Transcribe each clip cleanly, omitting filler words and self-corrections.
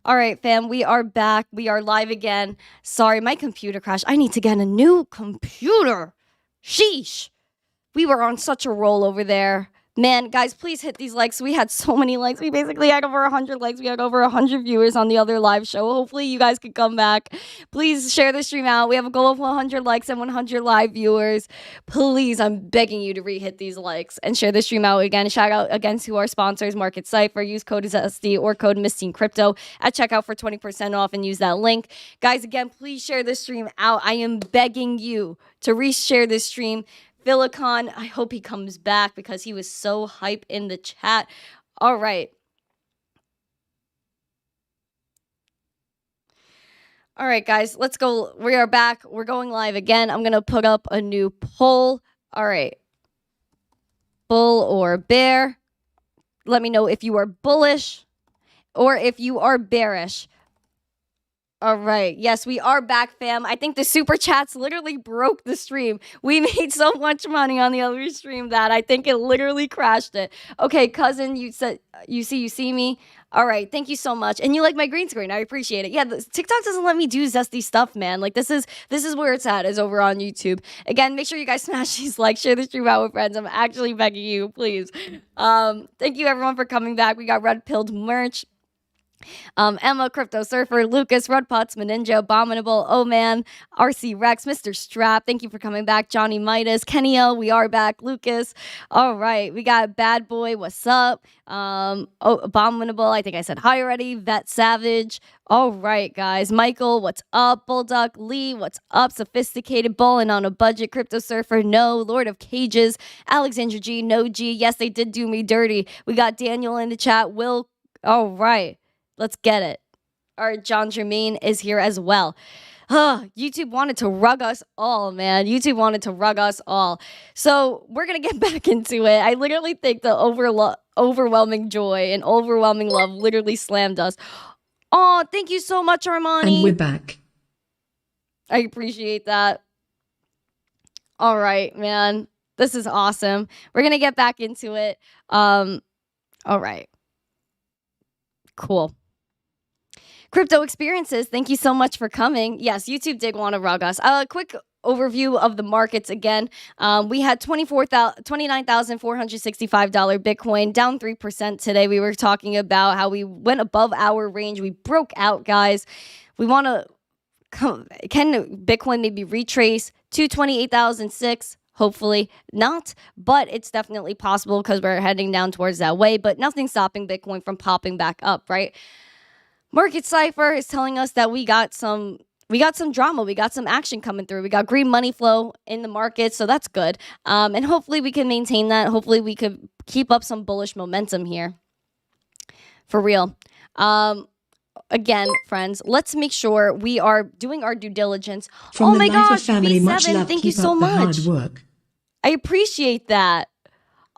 All right, fam, we are back. We are live again. Sorry, my computer crashed. I need to get a new computer. Sheesh. We were on such a roll over there. Man, guys, please hit these likes. We had so many likes. We basically had over 100 likes. We had over 100 viewers on the other live show. Hopefully, you guys could come back. Please share the stream out. We have a goal of 100 likes and 100 live viewers. Please, I'm begging you to re-hit these likes and share the stream out again. Shout out again to our sponsors, Market Cipher. Use code ZSD or code missteencrypto at checkout for 20% off and use that link. Guys, again, please share the stream out. I am begging you to re-share this stream. Philicon, I hope he comes back because he was so hype in the chat. All right. All right, guys, let's go. We are back. We're going live again. I'm going to put up a new poll. All right. Bull or bear? Let me know if you are bullish or if you are bearish. All right. Yes, we are back, fam. I think the super chats literally broke the stream. We made so much money on the other stream that I think it literally crashed it. Okay, cousin, you said you see me. All right. Thank you so much. And you like my green screen. I appreciate it. Yeah, TikTok doesn't let me do zesty stuff, man. Like this is where it's at, is over on YouTube. Again, make sure you guys smash these likes, share the stream out with friends. I'm actually begging you, please. Thank you everyone for coming back. We got red pilled merch. Emma, Crypto Surfer, Lucas, Red Pots, Meninja, Abominable, Oh Man, RC Rex, Mr. Strap, thank you for coming back, Johnny Midas, Kenny O, we are back, Lucas. All right, we got Bad Boy, what's up? Abominable, I think I said hi already, Vet Savage. All right, guys, Michael, what's up? Bulldog, Lee, what's up? Sophisticated, Bowling on a Budget, Crypto Surfer, no, Lord of Cages, Alexandra G, no G, yes, they did do me dirty. We got Daniel in the chat, Will, all right. Let's get it. All right, John Jermaine is here as well. YouTube wanted to rug us all, man. YouTube wanted to rug us all. So we're going to get back into it. I literally think the overwhelming joy and overwhelming love literally slammed us. Oh, thank you so much, Armani. And we're back. I appreciate that. All right, man. This is awesome. We're going to get back into it. All right. Cool. Crypto Experiences, thank you so much for coming. Yes, YouTube did want to rug us. A quick overview of the markets again. We had $29,465 Bitcoin, down 3% today. We were talking about how we went above our range. We broke out, guys. We want to, can Bitcoin maybe retrace to 28,006? Hopefully not, but it's definitely possible because we're heading down towards that way, but nothing's stopping Bitcoin from popping back up, right? Market Cipher is telling us that we got some drama, we got some action coming through. We got green money flow in the market, so that's good. And hopefully we can maintain that. Hopefully we could keep up some bullish momentum here. For real. Again, friends, let's make sure we are doing our due diligence. From oh my gosh, family, B7, much love. thank Keep you so up the much. hard work. I appreciate that.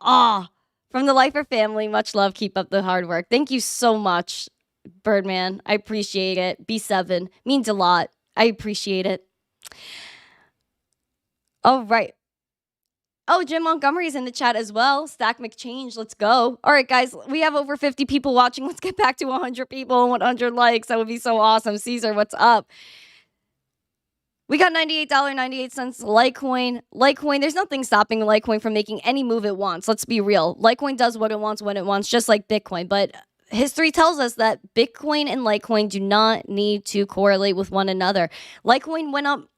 From the Lifer family, much love. Keep up the hard work. Thank you so much, Birdman. I appreciate it. B7 means a lot. I appreciate it. All right. Oh, Jim Montgomery's in the chat as well. Stack McChange, let's go. All right, guys, we have over 50 people watching. Let's get back to 100 people and 100 likes. That would be so awesome. Caesar, what's up? We got $98.98 Litecoin. Litecoin, there's nothing stopping Litecoin from making any move it wants. Let's be real. Litecoin does what it wants when it wants, just like Bitcoin. But history tells us that Bitcoin and Litecoin do not need to correlate with one another. Litecoin went up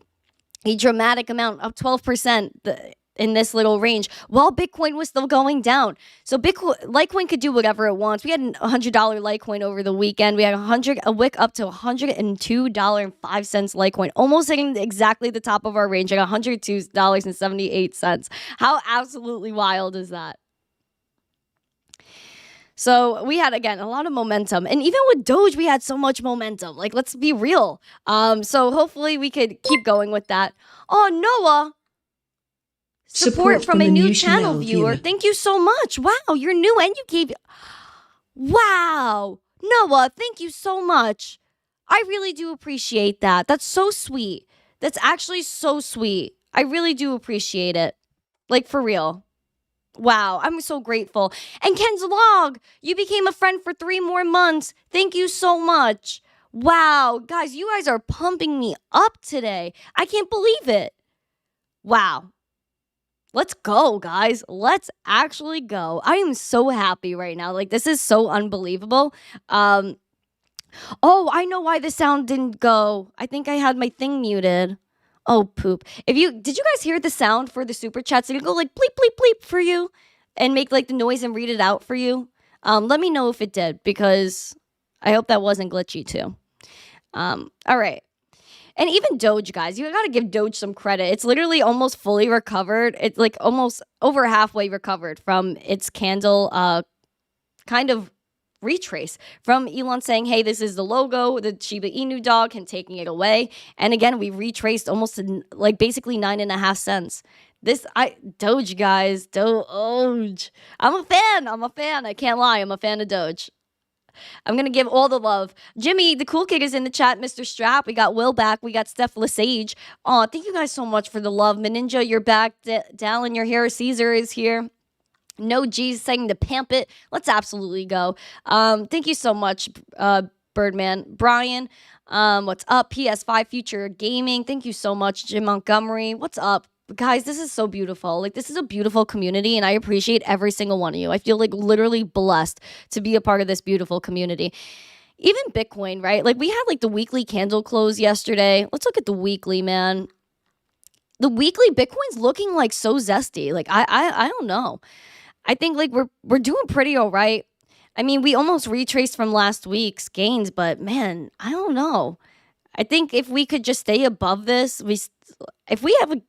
a dramatic amount, up 12% in this little range, while Bitcoin was still going down. So Litecoin could do whatever it wants. We had a $100 Litecoin over the weekend. We had a wick up to $102.05 Litecoin, almost hitting exactly the top of our range at $102.78. How absolutely wild is that? So we had, again, a lot of momentum. And even with Doge, we had so much momentum. Like, let's be real. So hopefully we could keep going with that. Oh, Noah. Support from a new channel viewer. Thank you so much. Wow, you're new and you gave... Wow. Noah, thank you so much. I really do appreciate that. That's so sweet. That's actually so sweet. I really do appreciate it. Like, for real. Wow, I'm so grateful. And Ken's Log, you became a friend for 3 more months. Thank you so much. Wow, guys, you guys are pumping me up today. I can't believe it. Wow. Let's go, guys. Let's actually go. I am so happy right now. Like, this is so unbelievable. Oh, I know why the sound didn't go. I think I had my thing muted. Oh, poop. Did you guys hear the sound for the super chats? Did it go like bleep, bleep, bleep for you and make like the noise and read it out for you? Let me know if it did, because I hope that wasn't glitchy too. All right. And even Doge, guys, you gotta give Doge some credit. It's literally almost fully recovered. It's like almost over halfway recovered from its candle kind of retrace from Elon saying, hey, this is the logo, the Shiba Inu dog, and taking it away. And again, we retraced almost to, like, basically 9.5 cents. Doge, guys, Doge. I'm a fan. I can't lie. I'm a fan of Doge. I'm going to give all the love. Jimmy, the cool kid, is in the chat. Mr. Strap. We got Will back. We got Steph Lesage. Oh, thank you guys so much for the love. Meninja, you're back. Dallin, you're here. Caesar is here. No G's saying to pamp it. Let's absolutely go. Thank you so much, Birdman. Brian, what's up? PS5 Future Gaming. Thank you so much, Jim Montgomery. What's up? Guys, this is so beautiful. Like, this is a beautiful community, and I appreciate every single one of you. I feel like literally blessed to be a part of this beautiful community. Even Bitcoin, right? Like, we had like the weekly candle close yesterday. Let's look at the weekly, man. The weekly Bitcoin's looking like so zesty. Like, I don't know. I think like we're doing pretty all right. I mean, we almost retraced from last week's gains, but man, I don't know. I think if we could just stay above this, we had a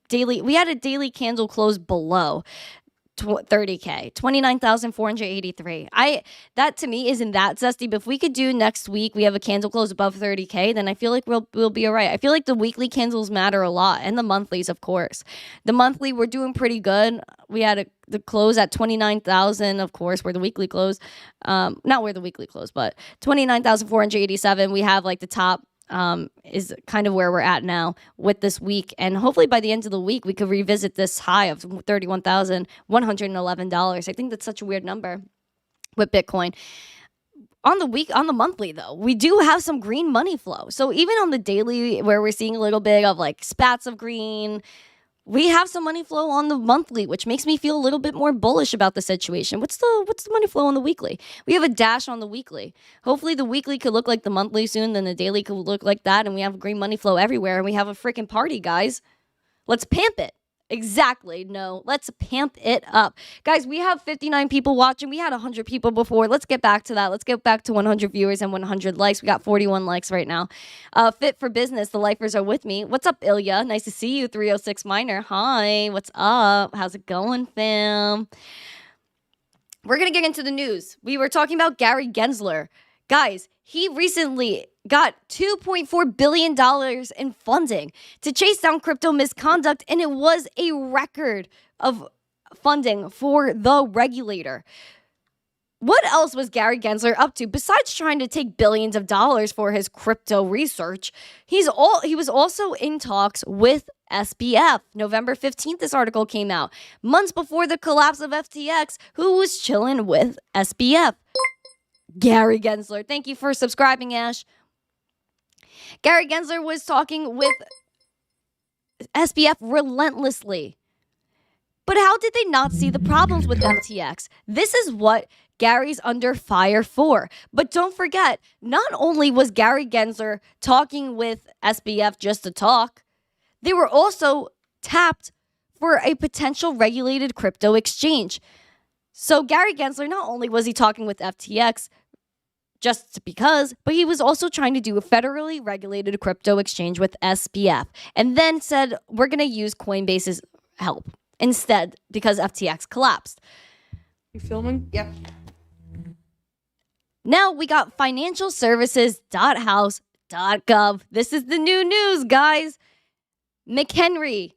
daily candle close below 30K, 29,483. That to me isn't that zesty, but if we could do next week, we have a candle close above 30K, then I feel like we'll be all right. I feel like the weekly candles matter a lot, and the monthlies, of course. The monthly, we're doing pretty good. We had the close at 29,000, of course, where the weekly close, not where the weekly close, but 29,487. We have like the top is kind of where we're at now with this week. And hopefully by the end of the week, we could revisit this high of $31,111. I think that's such a weird number with Bitcoin. On the monthly, though, we do have some green money flow. So even on the daily, where we're seeing a little bit of like spats of green, we have some money flow on the monthly, which makes me feel a little bit more bullish about the situation. What's the money flow on the weekly? We have a dash on the weekly. Hopefully the weekly could look like the monthly soon, then the daily could look like that, and we have green money flow everywhere, and we have a freaking party, guys. Let's pamp it. Exactly. No, let's pamp it up. Guys, we have 59 people watching. We had 100 people before. Let's get back to that. Let's get back to 100 viewers and 100 likes. We got 41 likes right now. Fit for business. The lifers are with me. What's up, Ilya? Nice to see you, 306 Miner. Hi. What's up? How's it going, fam? We're going to get into the news. We were talking about Gary Gensler. Guys, he recently got $2.4 billion in funding to chase down crypto misconduct, and it was a record of funding for the regulator. What else was Gary Gensler up to besides trying to take billions of dollars for his crypto research? He was also in talks with SBF. November 15th, this article came out. Months before the collapse of FTX, who was chilling with SBF? Gary Gensler. Thank you for subscribing, Ash. Gary Gensler was talking with SBF relentlessly. But how did they not see the problems with FTX? This is what Gary's under fire for. But don't forget, not only was Gary Gensler talking with SBF just to talk, they were also tapped for a potential regulated crypto exchange. So Gary Gensler, not only was he talking with FTX just because, but he was also trying to do a federally regulated crypto exchange with SBF, and then said, we're going to use Coinbase's help instead because FTX collapsed. You filming? Yep. Now we got financialservices.house.gov. This is the new news, guys. McHenry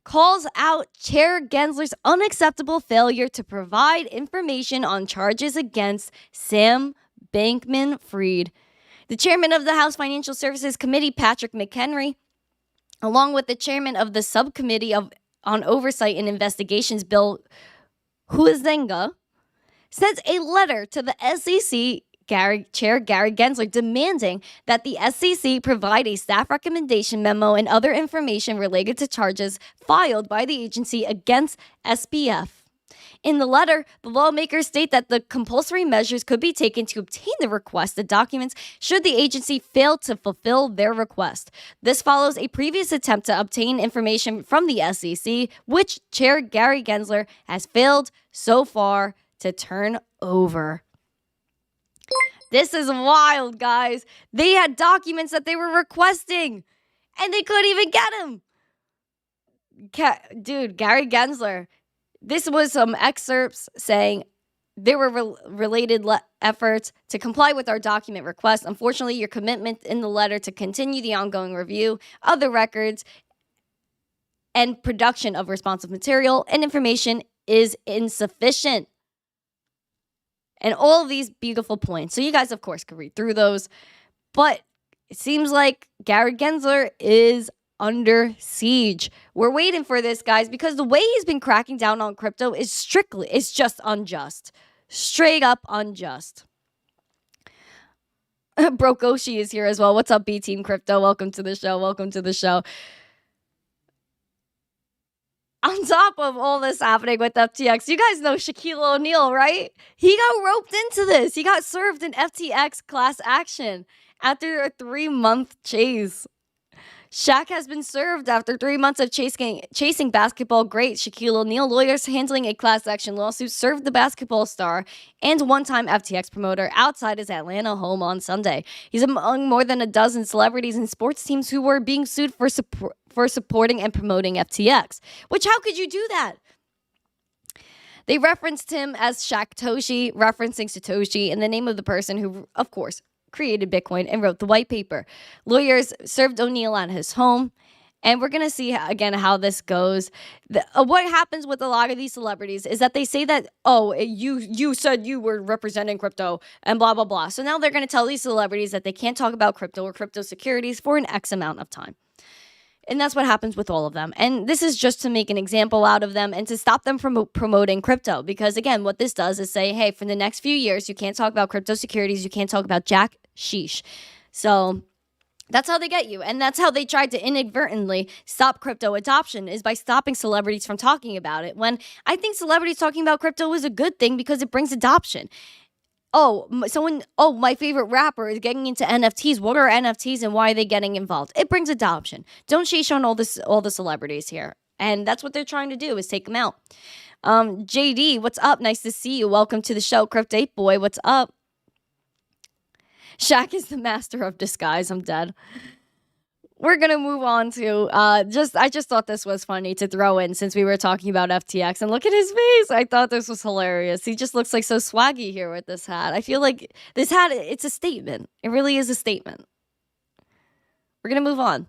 calls out Chair Gensler's unacceptable failure to provide information on charges against Sam Bankman-Fried. The chairman of the House Financial Services Committee, Patrick McHenry, along with the chairman of the subcommittee on oversight and investigations, Bill Huizenga, sent a letter to the SEC Chair Gary Gensler demanding that the SEC provide a staff recommendation memo and other information related to charges filed by the agency against SBF. In the letter, the lawmakers state that the compulsory measures could be taken to obtain the requested documents should the agency fail to fulfill their request. This follows a previous attempt to obtain information from the SEC, which Chair Gary Gensler has failed so far to turn over. This is wild, guys. They had documents that they were requesting, and they couldn't even get them. Dude, Gary Gensler. This was some excerpts saying there were related efforts to comply with our document request. Unfortunately, your commitment in the letter to continue the ongoing review of the records and production of responsive material and information is insufficient. And all of these beautiful points. So you guys, of course, can read through those. But it seems like Gary Gensler is under siege. We're waiting for this, guys, because the way he's been cracking down on crypto is it's just unjust. Straight up unjust. Brokoshi is here as well. What's up, BTeamCrypto? Welcome to the show. Welcome to the show. On top of all this happening with FTX, you guys know Shaquille O'Neal, right? He got roped into this. He got served an FTX class action after a 3-month chase. Shaq has been served after 3 months of chasing basketball great Shaquille O'Neal. Lawyers handling a class action lawsuit served the basketball star and one-time FTX promoter outside his Atlanta home on Sunday. He's among more than a dozen celebrities and sports teams who were being sued for supporting and promoting FTX. Which, how could you do that? They referenced him as Shaq-toshi, referencing Satoshi and the name of the person who, of course, created Bitcoin and wrote the white paper. Lawyers served O'Neal at his home, and we're going to see again how this goes. What happens with a lot of these celebrities is that they say that, oh, you said you were representing crypto and blah, blah, blah. So now they're going to tell these celebrities that they can't talk about crypto or crypto securities for an X amount of time. And that's what happens with all of them. And this is just to make an example out of them and to stop them from promoting crypto. Because again, what this does is say, hey, for the next few years, you can't talk about crypto securities. You can't talk about jack sheesh. So that's how they get you. And that's how they tried to inadvertently stop crypto adoption, is by stopping celebrities from talking about it. When I think celebrities talking about crypto is a good thing because it brings adoption. My favorite rapper is getting into NFTs. What are NFTs and why are they getting involved? It brings adoption. Don't sheesh on all the celebrities here. And that's what they're trying to do, is take them out. JD, what's up? Nice to see you. Welcome to the show. Crypt 8 Boy, what's up? Shaq is the master of disguise. I'm dead. We're going to move on to, I just thought this was funny to throw in since we were talking about FTX. And look at his face. I thought this was hilarious. He just looks like so swaggy here with this hat. I feel like this hat, it's a statement. It really is a statement. We're going to move on.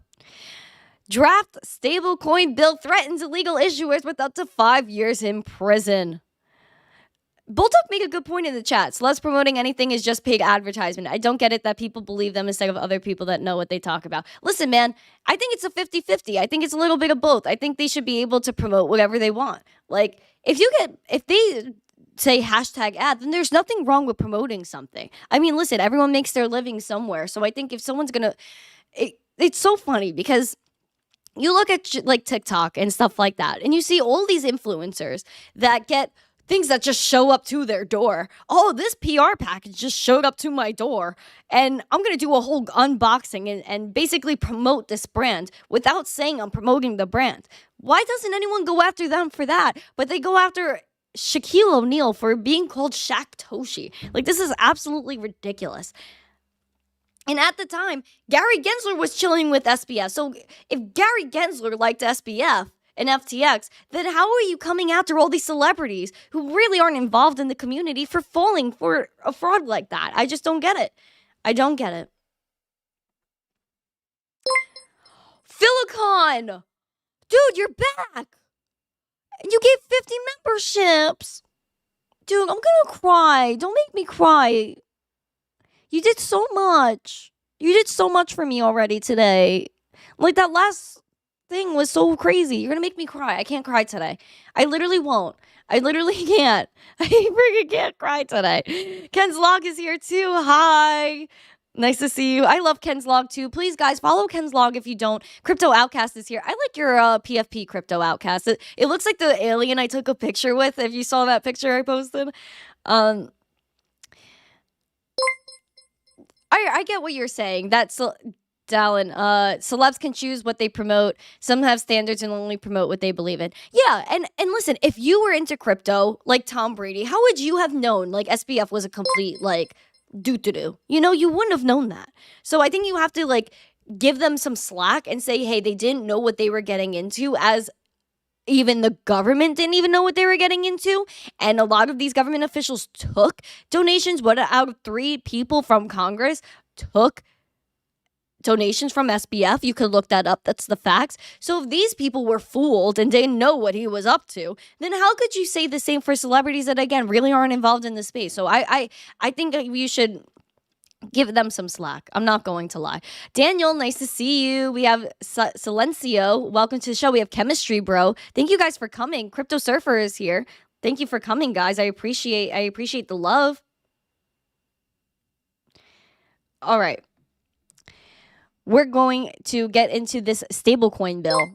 Draft stablecoin bill threatens illegal issuers with up to 5 years in prison. Bulltalk make a good point in the chat. So less promoting anything is just paid advertisement. I don't get it that people believe them instead of other people that know what they talk about. Listen, man, I think it's a 50-50. I think it's a little bit of both. I think they should be able to promote whatever they want. Like, if they say hashtag ad, then there's nothing wrong with promoting something. I mean, listen, everyone makes their living somewhere. So I think if someone's going to... It's so funny because you look at like TikTok and stuff like that, and you see all these influencers that get things that just show up to their door. Oh, this PR package just showed up to my door, and I'm going to do a whole unboxing and basically promote this brand without saying I'm promoting the brand. Why doesn't anyone go after them for that? But they go after Shaquille O'Neal for being called Shaq-toshi. Like, this is absolutely ridiculous. And at the time, Gary Gensler was chilling with SBF. So if Gary Gensler liked SBF and FTX, then how are you coming after all these celebrities who really aren't involved in the community for falling for a fraud like that? I just don't get it. I don't get it. Philicon! Dude, you're back! You gave 50 memberships! Dude, I'm gonna cry. Don't make me cry. You did so much. You did so much for me already today. Like that last thing was so crazy. You're gonna make me cry. I can't cry today. I literally won't. I literally can't. I freaking can't cry today. Ken's Log is here too. Hi. Nice to see you. I love Ken's Log too. Please, guys, follow Ken's Log if you don't. Crypto Outcast is here. I like your PFP Crypto Outcast. It looks like the alien I took a picture with. If you saw that picture I posted. I get what you're saying. That's Dallin. Celebs can choose what they promote. Some have standards and only promote what they believe in. Yeah, and listen, if you were into crypto like Tom Brady, how would you have known like SBF was a complete like doo-doo-doo? You know, you wouldn't have known that. So I think you have to like give them some slack and say, hey, they didn't know what they were getting into, as even the government didn't even know what they were getting into. And a lot of these government officials took donations. What out of 3 people from Congress took donations from SBF? You could look that up. That's the facts. So if these people were fooled and didn't know what he was up to, then how could you say the same for celebrities that, again, really aren't involved in the space? So I think you should give them some slack. I'm not going to lie. Daniel, nice to see you. We have Silencio. Welcome to the show. We have Chemistry Bro. Thank you guys for coming. Crypto Surfer is here. Thank you for coming, guys. I appreciate the love. All right. We're going to get into this stablecoin bill.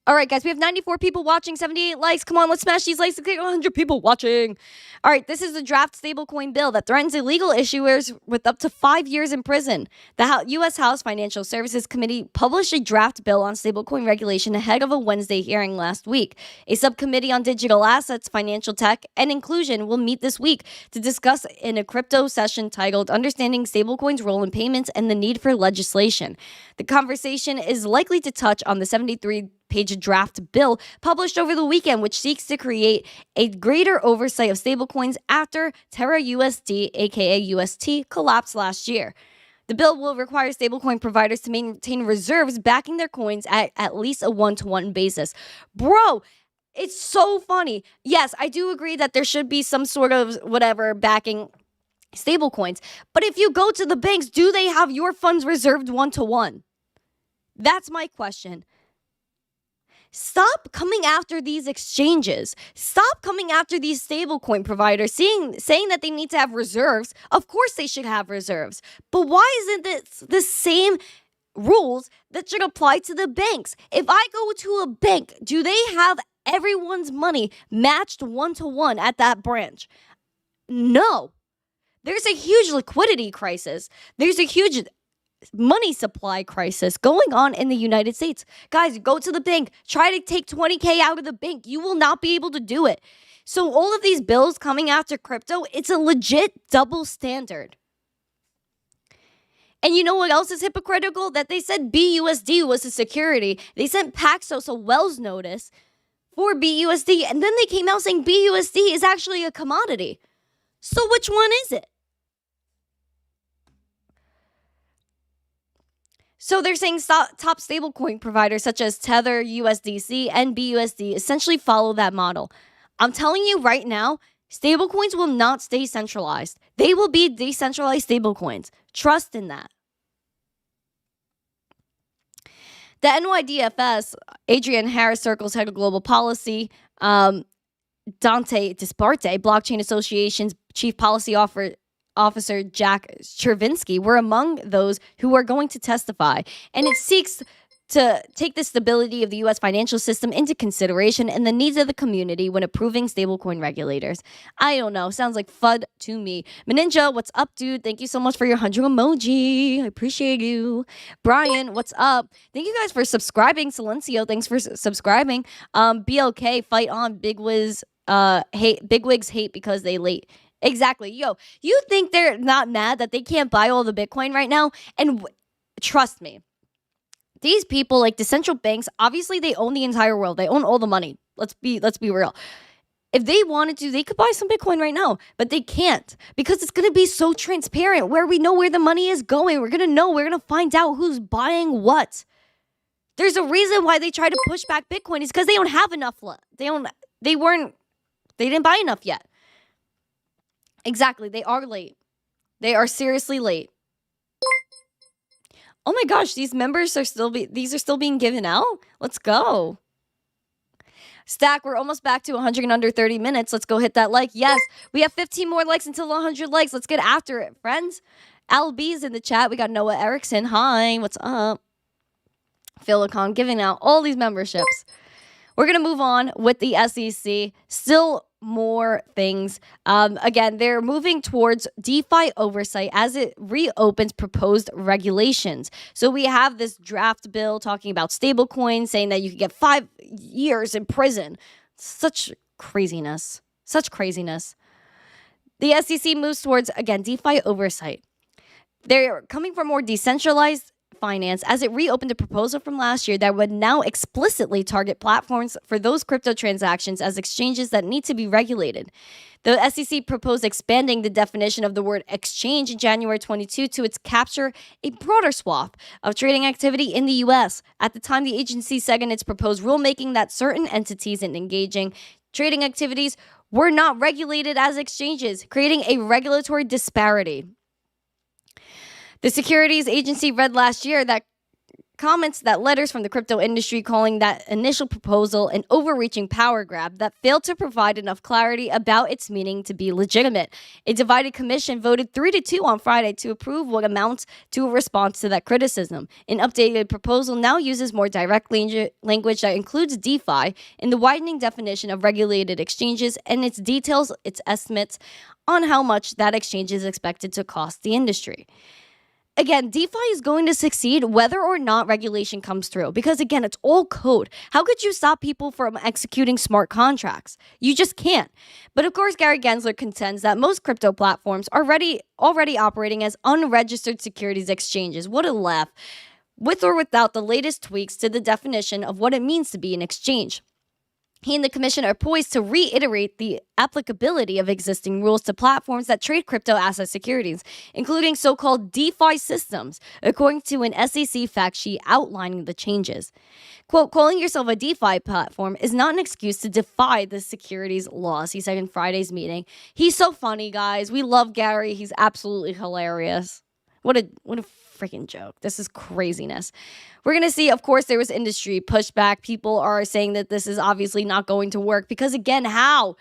All right, guys, we have 94 people watching, 78 likes. Come on, let's smash these likes to get 100 people watching. All right, this is the draft stablecoin bill that threatens illegal issuers with up to 5 years in prison. The U.S. House Financial Services Committee published a draft bill on stablecoin regulation ahead of a Wednesday hearing last week. A subcommittee on digital assets, financial tech, and inclusion will meet this week to discuss in a crypto session titled Understanding Stablecoins' Role in Payments and the Need for Legislation. The conversation is likely to touch on the 73-page draft bill published over the weekend, which seeks to create a greater oversight of stablecoins after Terra USD, aka UST, collapsed last year. The bill will require stablecoin providers to maintain reserves backing their coins at least a one-to-one basis. Bro, it's so funny. Yes, I do agree that there should be some sort of whatever backing stablecoins. But if you go to the banks, do they have your funds reserved one-to-one? That's my question. Stop coming after these exchanges. Stop coming after these stablecoin providers, saying that they need to have reserves. Of course they should have reserves. But why isn't this the same rules that should apply to the banks? If I go to a bank, do they have everyone's money matched one-to-one at that branch? No. There's a huge liquidity crisis. There's a huge money supply crisis going on in the United States. Guys, go to the bank. Try to take 20K out of the bank. You will not be able to do it. So all of these bills coming after crypto, it's a legit double standard. And you know what else is hypocritical? That they said BUSD was a security. They sent Paxos a Wells notice for BUSD, and then they came out saying BUSD is actually a commodity. So which one is it? So they're saying top stablecoin providers such as Tether, USDC, and BUSD essentially follow that model. I'm telling you right now, stablecoins will not stay centralized. They will be decentralized stablecoins. Trust in that. The NYDFS, Adrian Harris Circle's head of global policy, Dante Disparte, Blockchain Association's chief policy officer Jack Chervinsky were among those who are going to testify, and it seeks to take the stability of the U.S. financial system into consideration and the needs of the community when approving stablecoin regulators. I don't know. Sounds like FUD to me. Meninja, what's up, dude? Thank you so much for your 100 emoji. I appreciate you. Brian, what's up? Thank you guys for subscribing. Silencio, thanks for subscribing. BLK, fight on. Big Wigs hate because they late. Exactly. Yo, you think they're not mad that they can't buy all the Bitcoin right now? And trust me, these people, like the central banks, obviously they own the entire world. They own all the money. Let's be real. If they wanted to, they could buy some Bitcoin right now, but they can't because it's going to be so transparent where we know where the money is going. We're going to find out who's buying what. There's a reason why they try to push back Bitcoin is because they don't have enough. They didn't buy enough yet. Exactly. They are late. They are seriously late. Oh my gosh, these members are still being given out. Let's go. Stack, we're almost back to 100 in under 30 minutes. Let's go hit that like. Yes, we have 15 more likes until 100 likes. Let's get after it, friends. Al B's in the chat. We got Noah Erickson. Hi, what's up? Philicon giving out all these memberships. We're going to move on with the SEC. Still more things. Again, they're moving towards DeFi oversight as it reopens proposed regulations. So we have this draft bill talking about stablecoin, saying that you could get 5 years in prison. Such craziness. Such craziness. The SEC moves towards, again, DeFi oversight. They're coming for more decentralized finance as it reopened a proposal from last year that would now explicitly target platforms for those crypto transactions as exchanges that need to be regulated. The SEC proposed expanding the definition of the word exchange in January 22 to its capture a broader swath of trading activity in the U.S. At the time, the agency said in its proposed rulemaking that certain entities in engaging trading activities were not regulated as exchanges, creating a regulatory disparity. The securities agency read last year that comments that letters from the crypto industry calling that initial proposal an overreaching power grab that failed to provide enough clarity about its meaning to be legitimate. A divided commission voted 3-2 on Friday to approve what amounts to a response to that criticism. An updated proposal now uses more direct language that includes DeFi in the widening definition of regulated exchanges and its details, its estimates on how much that exchange is expected to cost the industry. Again, DeFi is going to succeed whether or not regulation comes through because, again, it's all code. How could you stop people from executing smart contracts? You just can't. But, of course, Gary Gensler contends that most crypto platforms are already operating as unregistered securities exchanges. What a laugh. With or without the latest tweaks to the definition of what it means to be an exchange. He and the commission are poised to reiterate the applicability of existing rules to platforms that trade crypto asset securities, including so-called DeFi systems, according to an SEC fact sheet outlining the changes. Quote, calling yourself a DeFi platform is not an excuse to defy the securities laws, he said in Friday's meeting. He's so funny, guys. We love Gary. He's absolutely hilarious. What a freaking joke. This is craziness. We're going to see, of course, there was industry pushback. People are saying that this is obviously not going to work because, again, how?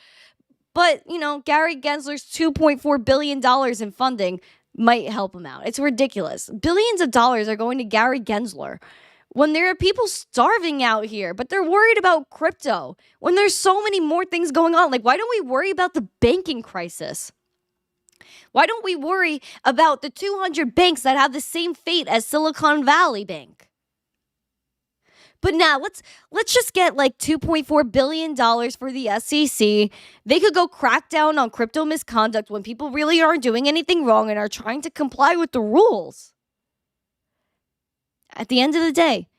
But, Gary Gensler's $2.4 billion in funding might help him out. It's ridiculous. Billions of dollars are going to Gary Gensler when there are people starving out here, but they're worried about crypto when there's so many more things going on. Like, why don't we worry about the banking crisis? Why don't we worry about the 200 banks that have the same fate as Silicon Valley Bank? But now let's just get like $2.4 billion for the SEC. They could go crack down on crypto misconduct when people really aren't doing anything wrong and are trying to comply with the rules. At the end of the day,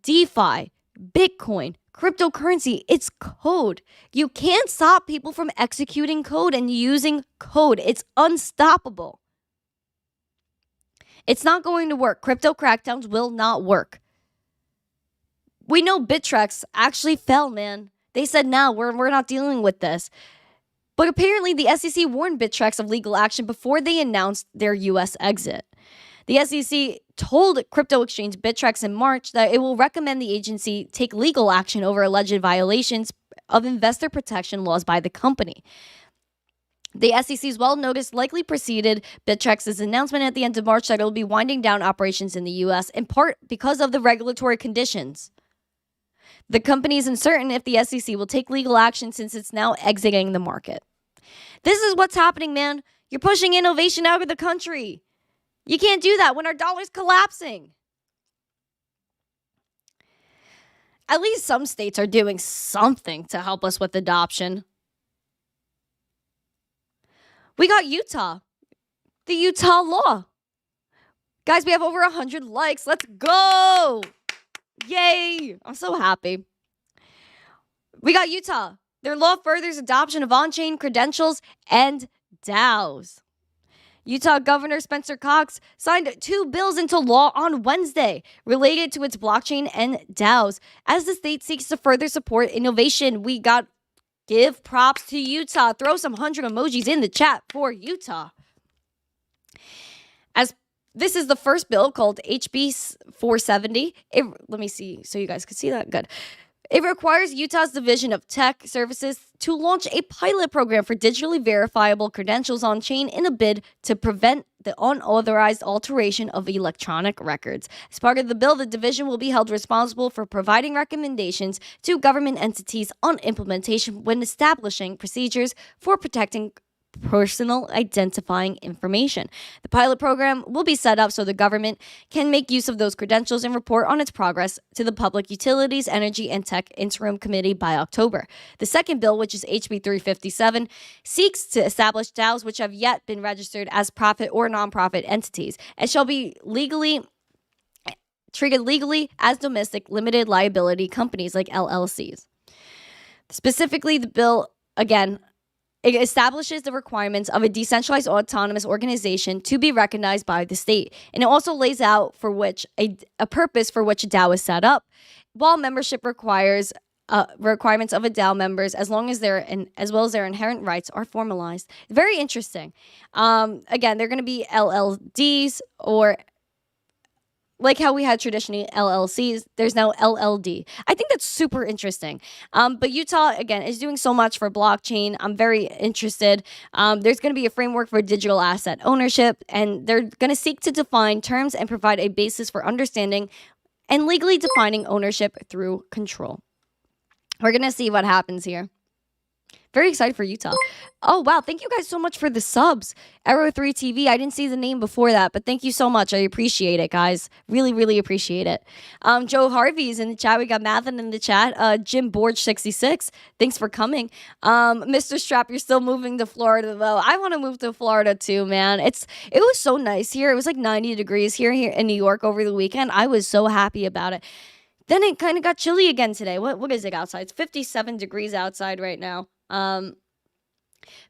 DeFi, Bitcoin, cryptocurrency, it's code. You can't stop people from executing code and using code. It's unstoppable. It's not going to work. Crypto crackdowns will not work. We know Bittrex actually fell, man. They said, no, we're not dealing with this. But apparently the SEC warned Bittrex of legal action before they announced their U.S. exit. The SEC told crypto exchange Bittrex in March that it will recommend the agency take legal action over alleged violations of investor protection laws by the company. The SEC's well-noticed likely preceded Bittrex's announcement at the end of March that it will be winding down operations in the U.S., in part because of the regulatory conditions. The company is uncertain if the SEC will take legal action since it's now exiting the market. This is what's happening, man. You're pushing innovation out of the country. You can't do that when our dollar's collapsing. At least some states are doing something to help us with adoption. We got Utah. The Utah law. Guys, we have over 100 likes. Let's go. Yay. I'm so happy. We got Utah. Their law furthers adoption of on-chain credentials and DAOs. Utah Governor Spencer Cox signed 2 bills into law on Wednesday related to its blockchain and DAOs. As the state seeks to further support innovation, give props to Utah. Throw some 100 emojis in the chat for Utah. As This is the first bill called HB 470. Let me see so you guys can see that. Good. It requires Utah's Division of Tech Services to launch a pilot program for digitally verifiable credentials on-chain in a bid to prevent the unauthorized alteration of electronic records. As part of the bill, the division will be held responsible for providing recommendations to government entities on implementation when establishing procedures for protecting personal identifying information. The pilot program will be set up so the government can make use of those credentials and report on its progress to the Public Utilities, Energy, and Tech Interim Committee by October. The second bill, which is HB 357, seeks to establish DAOs which have yet been registered as profit or nonprofit entities and shall be treated legally as domestic limited liability companies like LLCs. Specifically, the bill, again, it establishes the requirements of a decentralized autonomous organization to be recognized by the state. And it also lays out for which a purpose for which a DAO is set up, while membership requirements of a DAO members, as well as their inherent rights, are formalized. Very interesting. Again, they're going to be LLDs, or like how we had traditionally LLCs, there's now LLD. I think that's super interesting. But Utah, again, is doing so much for blockchain. I'm very interested. There's going to be a framework for digital asset ownership, and they're going to seek to define terms and provide a basis for understanding and legally defining ownership through control. We're going to see what happens here. Very excited for Utah. Oh, wow. Thank you guys so much for the subs. Arrow3 TV. I didn't see the name before that, but thank you so much. I appreciate it, guys. Really, really appreciate it. Joe Harvey's in the chat. We got Mathen in the chat. Jim Borge 66. Thanks for coming. Mr. Strap, you're still moving to Florida, though. I want to move to Florida, too, man. It was so nice here. It was like 90 degrees here in New York over the weekend. I was so happy about it. Then it kind of got chilly again today. What is it outside? It's 57 degrees outside right now.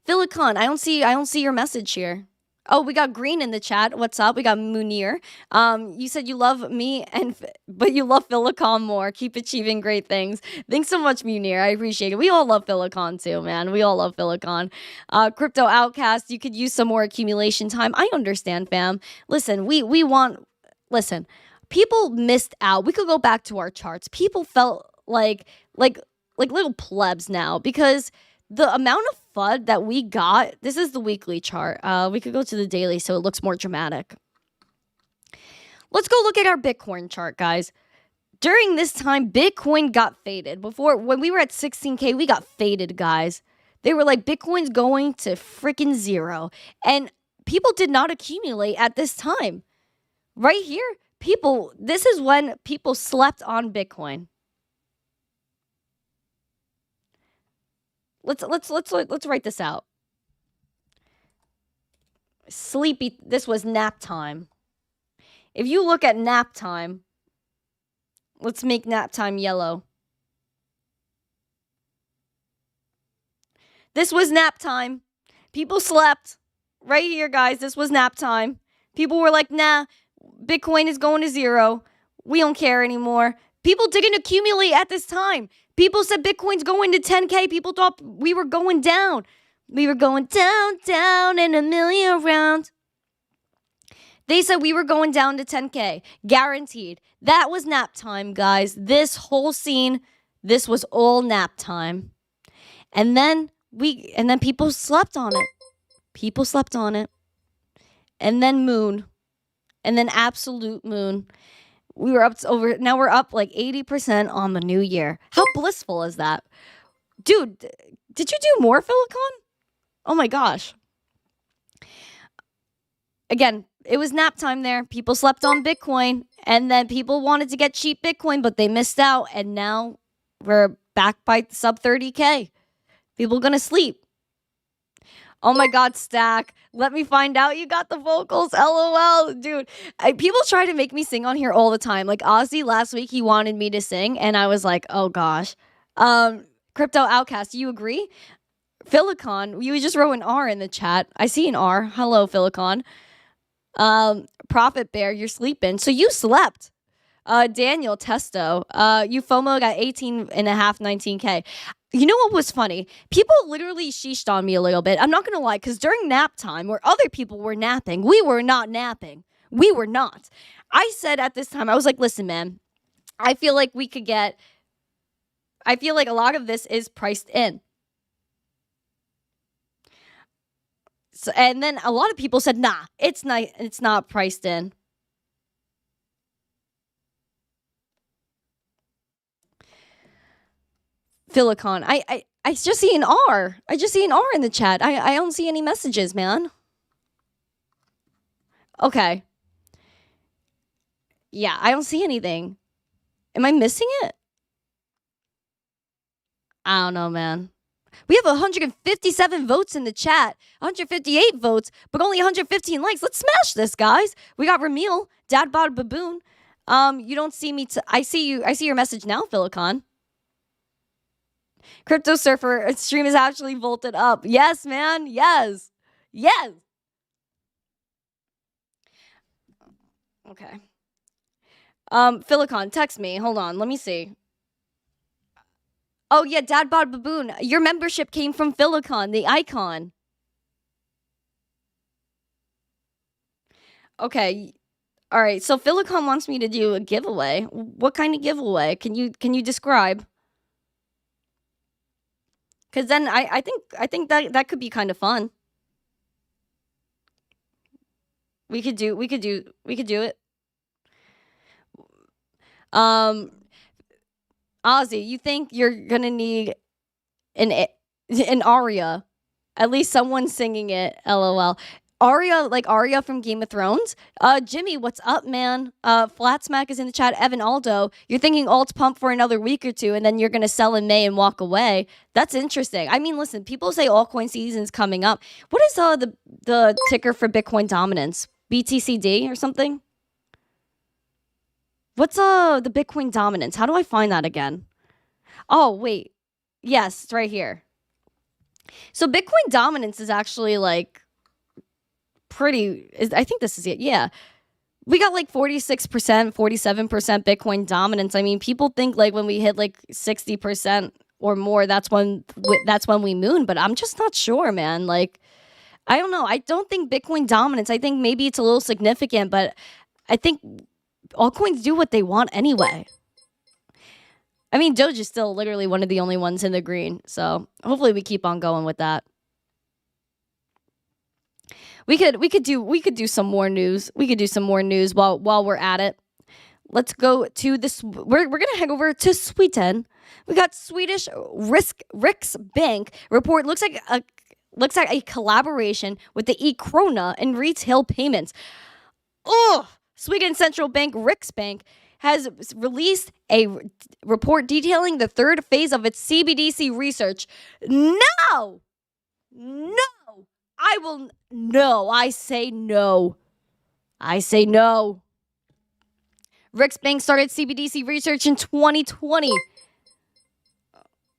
Philicon, I don't see your message here. Oh, we got Green in the chat. What's up? We got Munir. You said you love me, but you love Philicon more. Keep achieving great things. Thanks so much, Munir. I appreciate it. We all love Philicon too, man. We all love Philicon. Crypto Outcast, you could use some more accumulation time. I understand, fam. Listen, listen. People missed out. We could go back to our charts. People felt like little plebs now because the amount of FUD that we got. This is the weekly chart. We could go to the daily so it looks more dramatic. Let's go look at our Bitcoin chart, guys. During this time, Bitcoin got faded. When we were at 16K, we got faded, guys. They were like, Bitcoin's going to freaking zero. And people did not accumulate at this time. Right here, this is when people slept on Bitcoin. Let's write this out. Sleepy. This was nap time. If you look at nap time, let's make nap time yellow. This was nap time. People slept. Right here, guys. This was nap time. People were like, nah, Bitcoin is going to zero. We don't care anymore. People didn't accumulate at this time. People said Bitcoin's going to 10K. People thought we were going down. We were going down, down in a million rounds. They said we were going down to 10K. Guaranteed. That was nap time, guys. This whole scene, this was all nap time. And then people slept on it. People slept on it. And then moon. And then absolute moon. Now we're up like 80% on the new year. How blissful is that? Dude, did you do more, Philicon? Oh my gosh. Again, it was nap time there. People slept on Bitcoin, and then people wanted to get cheap Bitcoin, but they missed out, and now we're back by sub 30K. People gonna sleep. Oh my God, Stack. Let me find out you got the vocals. LOL. Dude, people try to make me sing on here all the time. Like Ozzy last week, he wanted me to sing, and I was like, oh gosh. Crypto Outcast, you agree? Philicon, you just wrote an R in the chat. I see an R. Hello, Philicon. Profit Bear, you're sleeping. So you slept. Daniel Testo, you FOMO got 18.5, 19K. You know what was funny? People literally sheeshed on me a little bit. I'm not going to lie, because during nap time, where other people were napping, we were not napping. We were not. I said at this time, I was like, listen, man, I feel like a lot of this is priced in. So, and then a lot of people said, nah, it's not priced in. Philicon, I just see an R. I just see an R in the chat. I don't see any messages, man. Okay. Yeah, I don't see anything. Am I missing it? I don't know, man. We have 157 votes in the chat, 158 votes, but only 115 likes. Let's smash this, guys. We got Ramil, Dad Bod Baboon. You don't see me. I see you. I see your message now, Philicon. Crypto Surfer stream is actually volted up. Yes, man. Yes. Yes. Okay. Philicon, text me. Hold on. Let me see. Oh, yeah, Dad Bod Baboon. Your membership came from Philicon, the icon. Okay. All right. So Philicon wants me to do a giveaway. What kind of giveaway? Can you describe? Because then I think that could be kind of fun. We could do it. Ozzy, you think you're gonna need an aria? At least someone singing it. LOL. Arya, like Arya from Game of Thrones. Jimmy, what's up, man? Flat Smack is in the chat. Evan Aldo, you're thinking alt pump for another week or two, and then you're gonna sell in May and walk away. That's interesting. I mean, listen, people say altcoin season's coming up. What is the ticker for Bitcoin dominance? BTCD or something? What's the Bitcoin dominance? How do I find that again? Oh, wait. Yes, it's right here. So Bitcoin dominance is actually like pretty, I think this is it. Yeah. We got like 46%, 47% Bitcoin dominance. I mean, people think like when we hit like 60% or more, that's when we moon, but I'm just not sure, man. Like, I don't know. I don't think Bitcoin dominance, I think maybe it's a little significant, but I think altcoins do what they want anyway. I mean, Doge is still literally one of the only ones in the green. So hopefully we keep on going with that. We could do some more news. We could do some more news while we're at it. Let's go to this. We're gonna head over to Sweden. We got Swedish Riksbank report. Looks like a collaboration with the e-krona and retail payments. Oh, Sweden Central Bank Riksbank has released a report detailing the third phase of its CBDC research. No! I say no. Riksbank started CBDC research in 2020.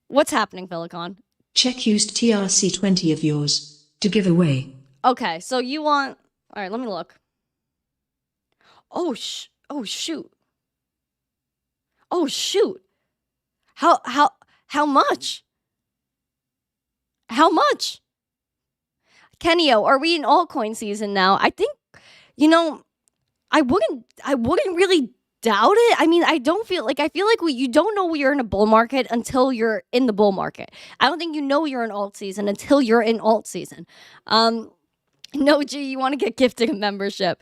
What's happening, Philicon? Check used TRC20 of yours to give away. Okay, so you want... All right, let me look. Oh, shoot. Oh, shoot. How much? How much? Kenio, are we in altcoin season now? I think, I wouldn't really doubt it. I mean, I feel like you don't know you're in a bull market until you're in the bull market. I don't think you know you're in alt season until you're in alt season. No, G, you want to get gifted a membership.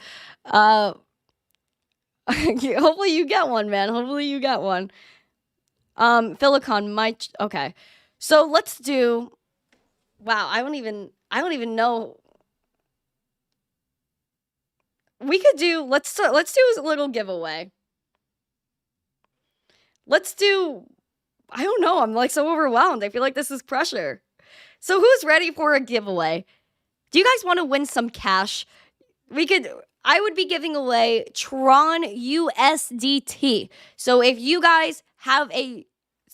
Hopefully you get one, man. Hopefully you get one. Philicon might... Okay. So let's do... Wow, I don't even know. We could do... Let's do a little giveaway. Let's do... I don't know. I'm like so overwhelmed. I feel like this is pressure. So who's ready for a giveaway? Do you guys want to win some cash? I would be giving away Tron USDT. So if you guys have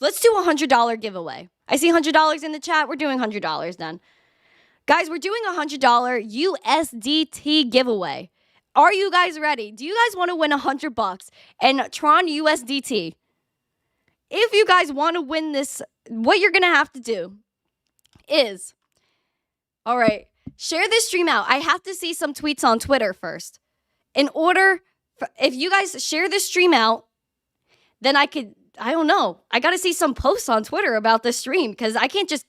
let's do a $100 giveaway. I see $100 in the chat. We're doing $100 then. Guys, we're doing a $100 USDT giveaway. Are you guys ready? Do you guys want to win $100 and Tron USDT? If you guys want to win this, what you're going to have to do is, all right, share this stream out. I have to see some tweets on Twitter first. if you guys share this stream out, then I don't know. I got to see some posts on Twitter about this stream because I just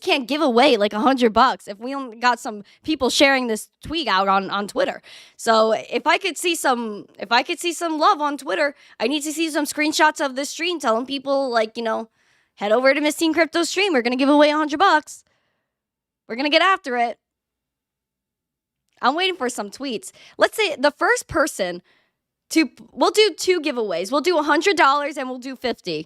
can't give away like $100 if we only got some people sharing this tweet out on Twitter. So if I could see some love on Twitter, I need to see some screenshots of this stream telling people like, head over to missteencrypto stream. We're going to give away $100. We're going to get after it. I'm waiting for some tweets. Let's say the first person we'll do 2 giveaways. We'll do $100 and we'll do $50.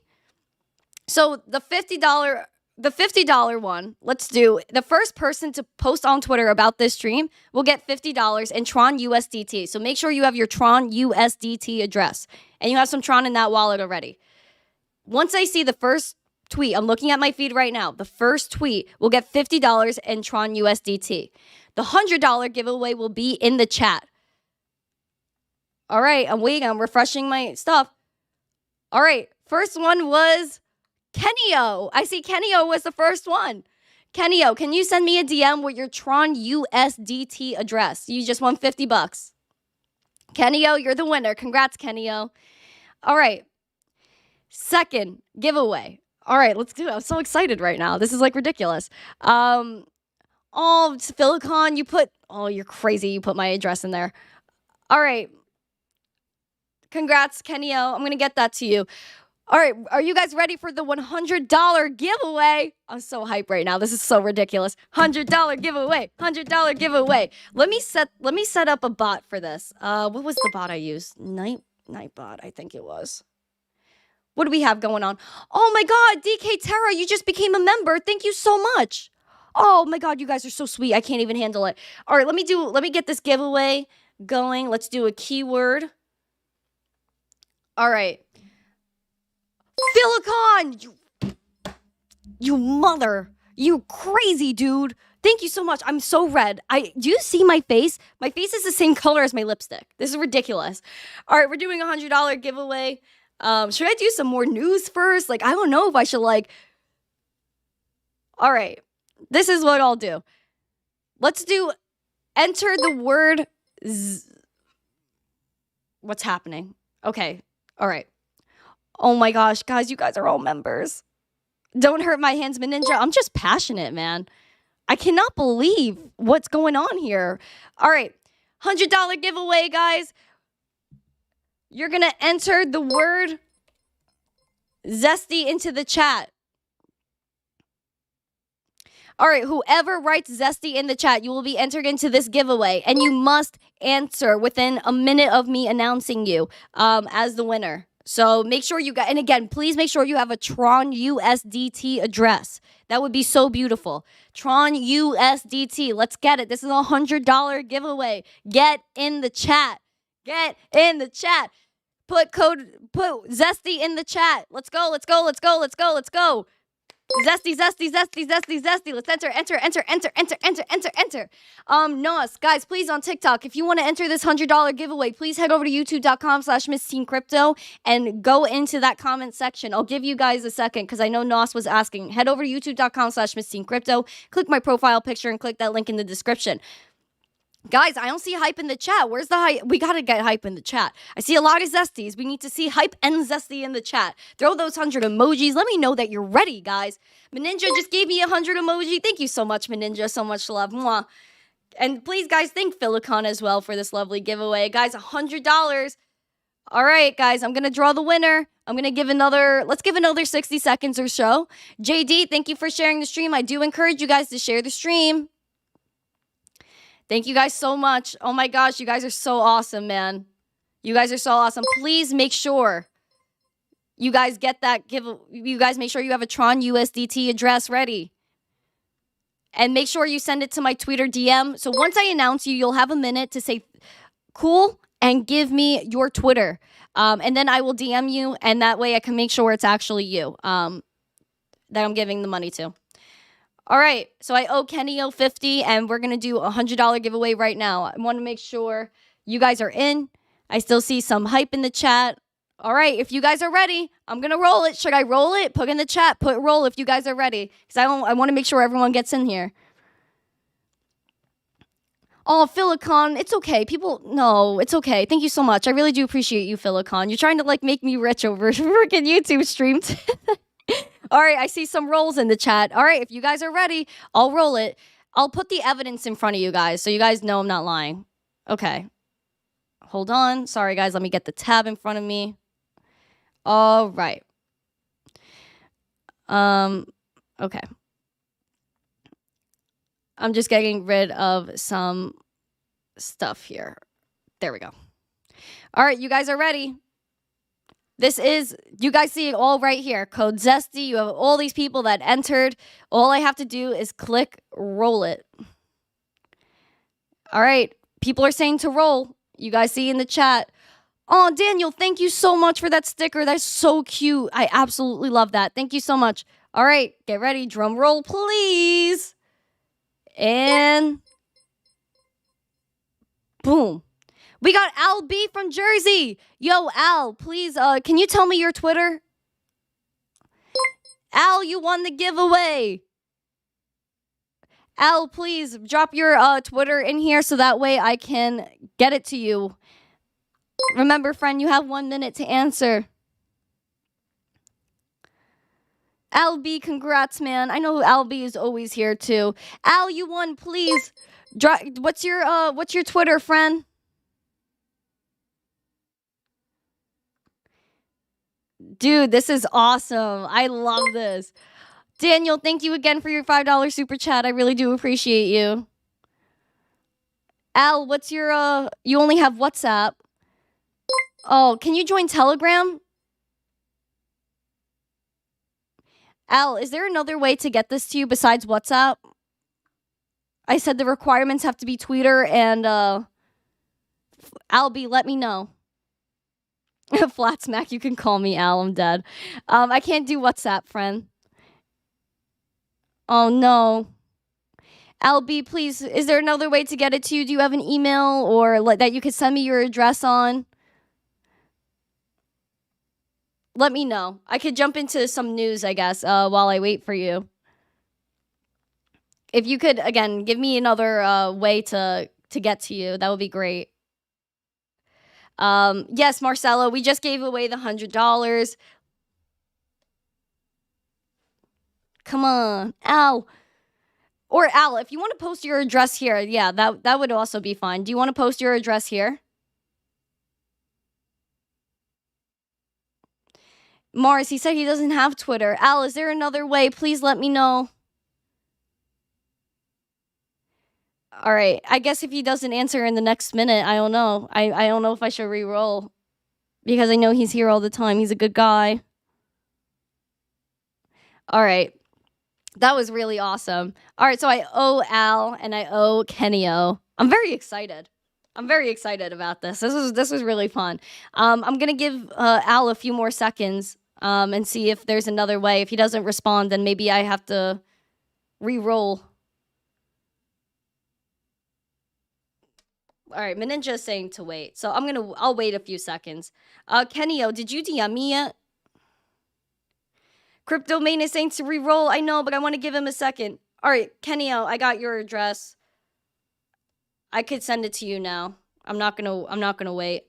So the $50 one, let's do the first person to post on Twitter about this stream will get $50 in Tron USDT. So make sure you have your Tron USDT address and you have some Tron in that wallet already. Once I see the first tweet, I'm looking at my feed right now. The first tweet will get $50 in Tron USDT. The $100 giveaway will be in the chat. All right, I'm waiting. I'm refreshing my stuff. All right, first one was Kenio. I see Kenio was the first one. Kenio, can you send me a DM with your Tron USDT address? You just won $50. Kenio, you're the winner. Congrats, Kenio. All right, second giveaway. All right, let's do it. I'm so excited right now. This is like ridiculous. Oh, Silicon, you're crazy. You put my address in there. All right. Congrats, Kenio. I'm going to get that to you. All right. Are you guys ready for the $100 giveaway? I'm so hyped right now. This is so ridiculous. $100 giveaway. $100 giveaway. Let me set up a bot for this. What was the bot I used? Nightbot, I think it was. What do we have going on? Oh my God, DK Terra, you just became a member. Thank you so much. Oh my God, you guys are so sweet. I can't even handle it. All right, let me get this giveaway going. Let's do a keyword. All right. Silicon, you mother. You crazy dude. Thank you so much. I'm so red. Do you see my face? My face is the same color as my lipstick. This is ridiculous. All right, we're doing a $100 giveaway. Should I do some more news first? I don't know if I should All right. This is what I'll do. Let's do enter the word What's happening? Okay. All right. Oh my gosh, guys, you guys are all members. Don't hurt my hands, Ninja. I'm just passionate, man. I cannot believe what's going on here. All right. $100 giveaway, guys. You're going to enter the word Zesty into the chat. All right, whoever writes Zesty in the chat, you will be entered into this giveaway. And you must answer within a minute of me announcing you as the winner. So make sure you got, and again, please make sure you have a Tron USDT address. That would be so beautiful. Tron USDT. Let's get it. This is a $100 giveaway. Get in the chat. Get in the chat. Put Zesty in the chat. Let's go. Let's go. Let's go. Let's go. Let's go. Zesty, Zesty, Zesty, Zesty, Zesty. Let's enter. Nos, guys, please on TikTok, if you want to enter this $100 giveaway, please head over to youtube.com/missteencrypto and go into that comment section. I'll give you guys a second because I know Nos was asking. Head over to youtube.com/missteencrypto, click my profile picture and click that link in the description. Guys, I don't see hype in the chat. Where's the hype? We got to get hype in the chat. I see a lot of Zesties. We need to see hype and Zesty in the chat. Throw those 100 emojis. Let me know that you're ready, guys. Maninja just gave me a 100 emoji. Thank you so much, Maninja. So much love. Mwah. And please, guys, thank Philicon as well for this lovely giveaway. Guys, $100. All right, guys, I'm going to draw the winner. I'm going to give let's give another 60 seconds or so. JD, thank you for sharing the stream. I do encourage you guys to share the stream. Thank you guys so much. Oh my gosh, you guys are so awesome, man. You guys are so awesome. Please make sure you guys get that you guys make sure you have a Tron USDT address ready. And make sure you send it to my Twitter DM. So once I announce you, you'll have a minute to say cool and give me your Twitter. And then I will DM you, and that way I can make sure it's actually you that I'm giving the money to. All right, so I owe Kenio 50, and we're going to do a $100 giveaway right now. I want to make sure you guys are in. I still see some hype in the chat. All right, if you guys are ready, I'm going to roll it. Should I roll it? Put in the chat, put roll if you guys are ready, because I want to make sure everyone gets in here. Oh, Philicon, it's okay. People, no, it's okay. Thank you so much. I really do appreciate you, Philicon. You're trying to like make me rich over freaking YouTube streams. All right, I see some rolls in the chat. All right, if you guys are ready, I'll roll it. I'll put the evidence in front of you guys so you guys know I'm not lying. Okay. Hold on. Sorry, guys. Let me get the tab in front of me. All right. Okay. I'm just getting rid of some stuff here. There we go. All right, you guys are ready. This is, you guys see it all right here. Code Zesty. You have all these people that entered. All I have to do is click roll it. All right, people are saying to roll. You guys see in the chat. Oh, Daniel, thank you so much for that sticker. That's so cute. I absolutely love that. Thank you so much. All right, get ready. Drum roll, please. And boom. We got Al B from Jersey. Yo, Al, please, can you tell me your Twitter? Al, you won the giveaway. Al, please drop your Twitter in here so that way I can get it to you. Remember, friend, you have 1 minute to answer. Al B, congrats, man. I know Al B is always here too. Al, you won. Please, what's your Twitter, friend? Dude, this is awesome. I love this. Daniel, thank you again for your $5 super chat. I really do appreciate you. Al, what's your you only have WhatsApp. Oh, can you join Telegram? Al, is there another way to get this to you besides WhatsApp? I said the requirements have to be Twitter and Al B, let me know. Flat smack, you can call me Al, I'm dead. I can't do WhatsApp, friend. Oh no. Al B, please, is there another way to get it to you? Do you have an email or that you could send me your address on? Let me know. I could jump into some news, I guess, while I wait for you. If you could, again, give me another way to get to you, that would be great. Yes, Marcelo, we just gave away the $100. Come on, Al. Or Al, if you want to post your address here, yeah, that would also be fine. Do you want to post your address here? Mars, he said he doesn't have Twitter. Al, is there another way? Please let me know. All right. I guess if he doesn't answer in the next minute, I don't know. I don't know if I should re-roll. Because I know he's here all the time. He's a good guy. All right. That was really awesome. All right. So I owe Al and I owe Kenio. I'm very excited. I'm very excited about this. This was really fun. I'm going to give Al a few more seconds and see if there's another way. If he doesn't respond, then maybe I have to re-roll. All right, Meninja is saying to wait. So I'll wait a few seconds. Kenio, did you DM me yet? Crypto Main is saying to re-roll. I know, but I want to give him a second. All right, Kenio, I got your address. I could send it to you now. I'm not gonna wait.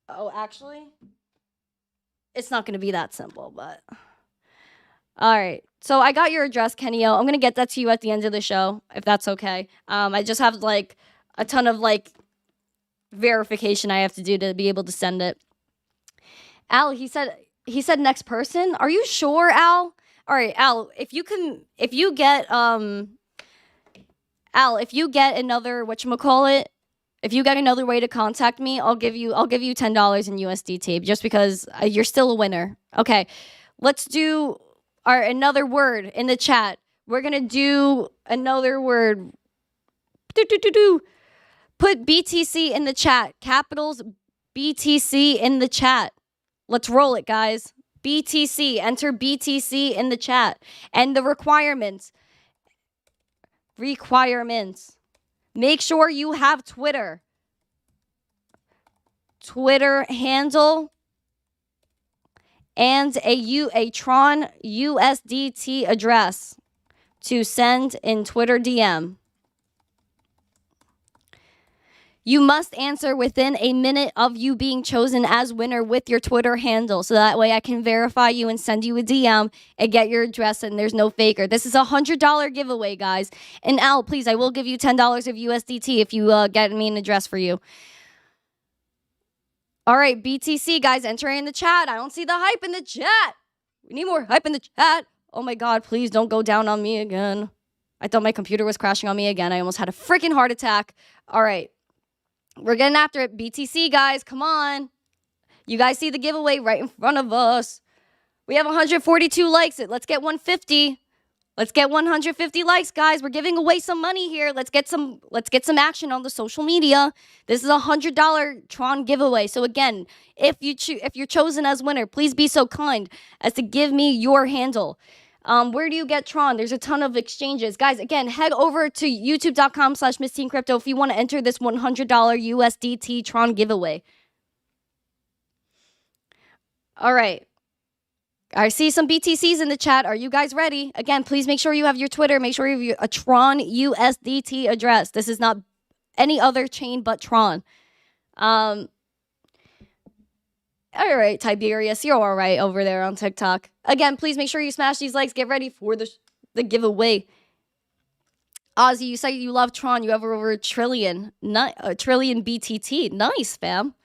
Oh, actually, it's not gonna be that simple, but all right. So I got your address, Kenio. I'm gonna get that to you at the end of the show, if that's okay. I just have like a ton of like verification I have to do to be able to send it. Al, he said next person. Are you sure, Al? All right, Al, if you get Al, if you get another whatchamacallit, if you get another way to contact me, I'll give you $10 in USDT just because you're still a winner. Okay, let's do another word in the chat. We're gonna do another word. Put BTC in the chat. Capitals BTC in the chat. Let's roll it, guys. BTC. Enter BTC in the chat. And the requirements. Make sure you have Twitter. Twitter handle. And a Tron USDT address to send in Twitter DM. You must answer within a minute of you being chosen as winner with your Twitter handle. So that way I can verify you and send you a DM and get your address and there's no faker. This is a $100 giveaway, guys. And Al, please, I will give you $10 of USDT if you get me an address for you. All right, BTC, guys, enter in the chat. I don't see the hype in the chat. We need more hype in the chat. Oh my God, please don't go down on me again. I thought my computer was crashing on me again. I almost had a freaking heart attack. All right. We're getting after it. BTC, guys, come on. You guys see the giveaway right in front of us. We have 142 likes. Let's get 150. Let's get 150 likes, guys. We're giving away some money here. Let's get some action on the social media. This is a $100 Tron giveaway. So again, if you're chosen as winner, please be so kind as to give me your handle. Where do you get Tron? There's a ton of exchanges. Guys, again, head over to youtube.com/missteencrypto if you want to enter this $100 USDT Tron giveaway. All right. I see some BTCs in the chat. Are you guys ready? Again, please make sure you have your Twitter. Make sure you have a Tron USDT address. This is not any other chain but Tron. All right, Tiberius, you're all right over there on TikTok. Again, please make sure you smash these likes. Get ready for the giveaway. Ozzy, you say you love Tron. You have over a trillion BTT. Nice, fam.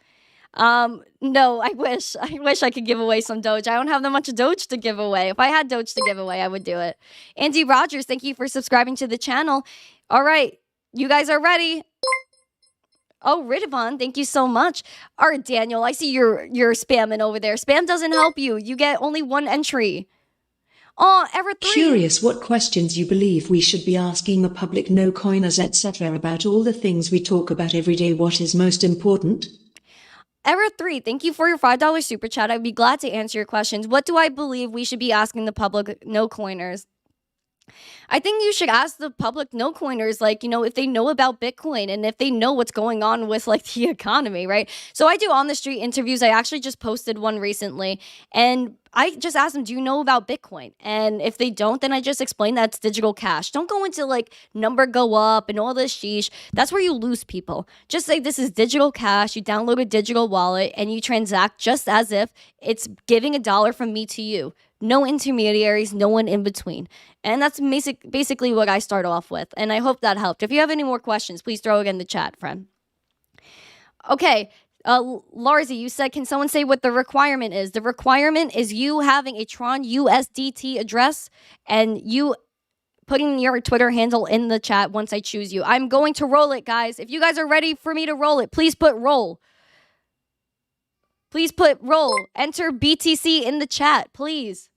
No, I wish I could give away some Doge. I don't have that much Doge to give away. If I had Doge to give away, I would do it. Andy Rogers, thank you for subscribing to the channel. All right, you guys are ready. Oh, Ridivon, thank you so much. All right, Daniel, I see you're spamming over there. Spam doesn't help you. You get only one entry. Oh, Ever3. Curious what questions you believe we should be asking the public no coiners, etc. about all the things we talk about every day. What is most important? Ever3, thank you for your $5 super chat. I'd be glad to answer your questions. What do I believe we should be asking the public no coiners? I think you should ask the public no coiners, like, if they know about Bitcoin and if they know what's going on with like the economy, right? So I do on the street interviews. I actually just posted one recently and I just asked them, do you know about Bitcoin? And if they don't, then I just explain that it's digital cash. Don't go into like number go up and all this sheesh. That's where you lose people. Just say this is digital cash. You download a digital wallet and you transact just as if it's giving $1 from me to you. No intermediaries, no one in between. And that's basically what I start off with. And I hope that helped. If you have any more questions, please throw it in the chat, friend. Okay. Larzy, you said, can someone say what the requirement is? The requirement is you having a Tron USDT address and you putting your Twitter handle in the chat once I choose you. I'm going to roll it, guys. If you guys are ready for me to roll it, please put roll. Please put roll. Enter BTC in the chat, please.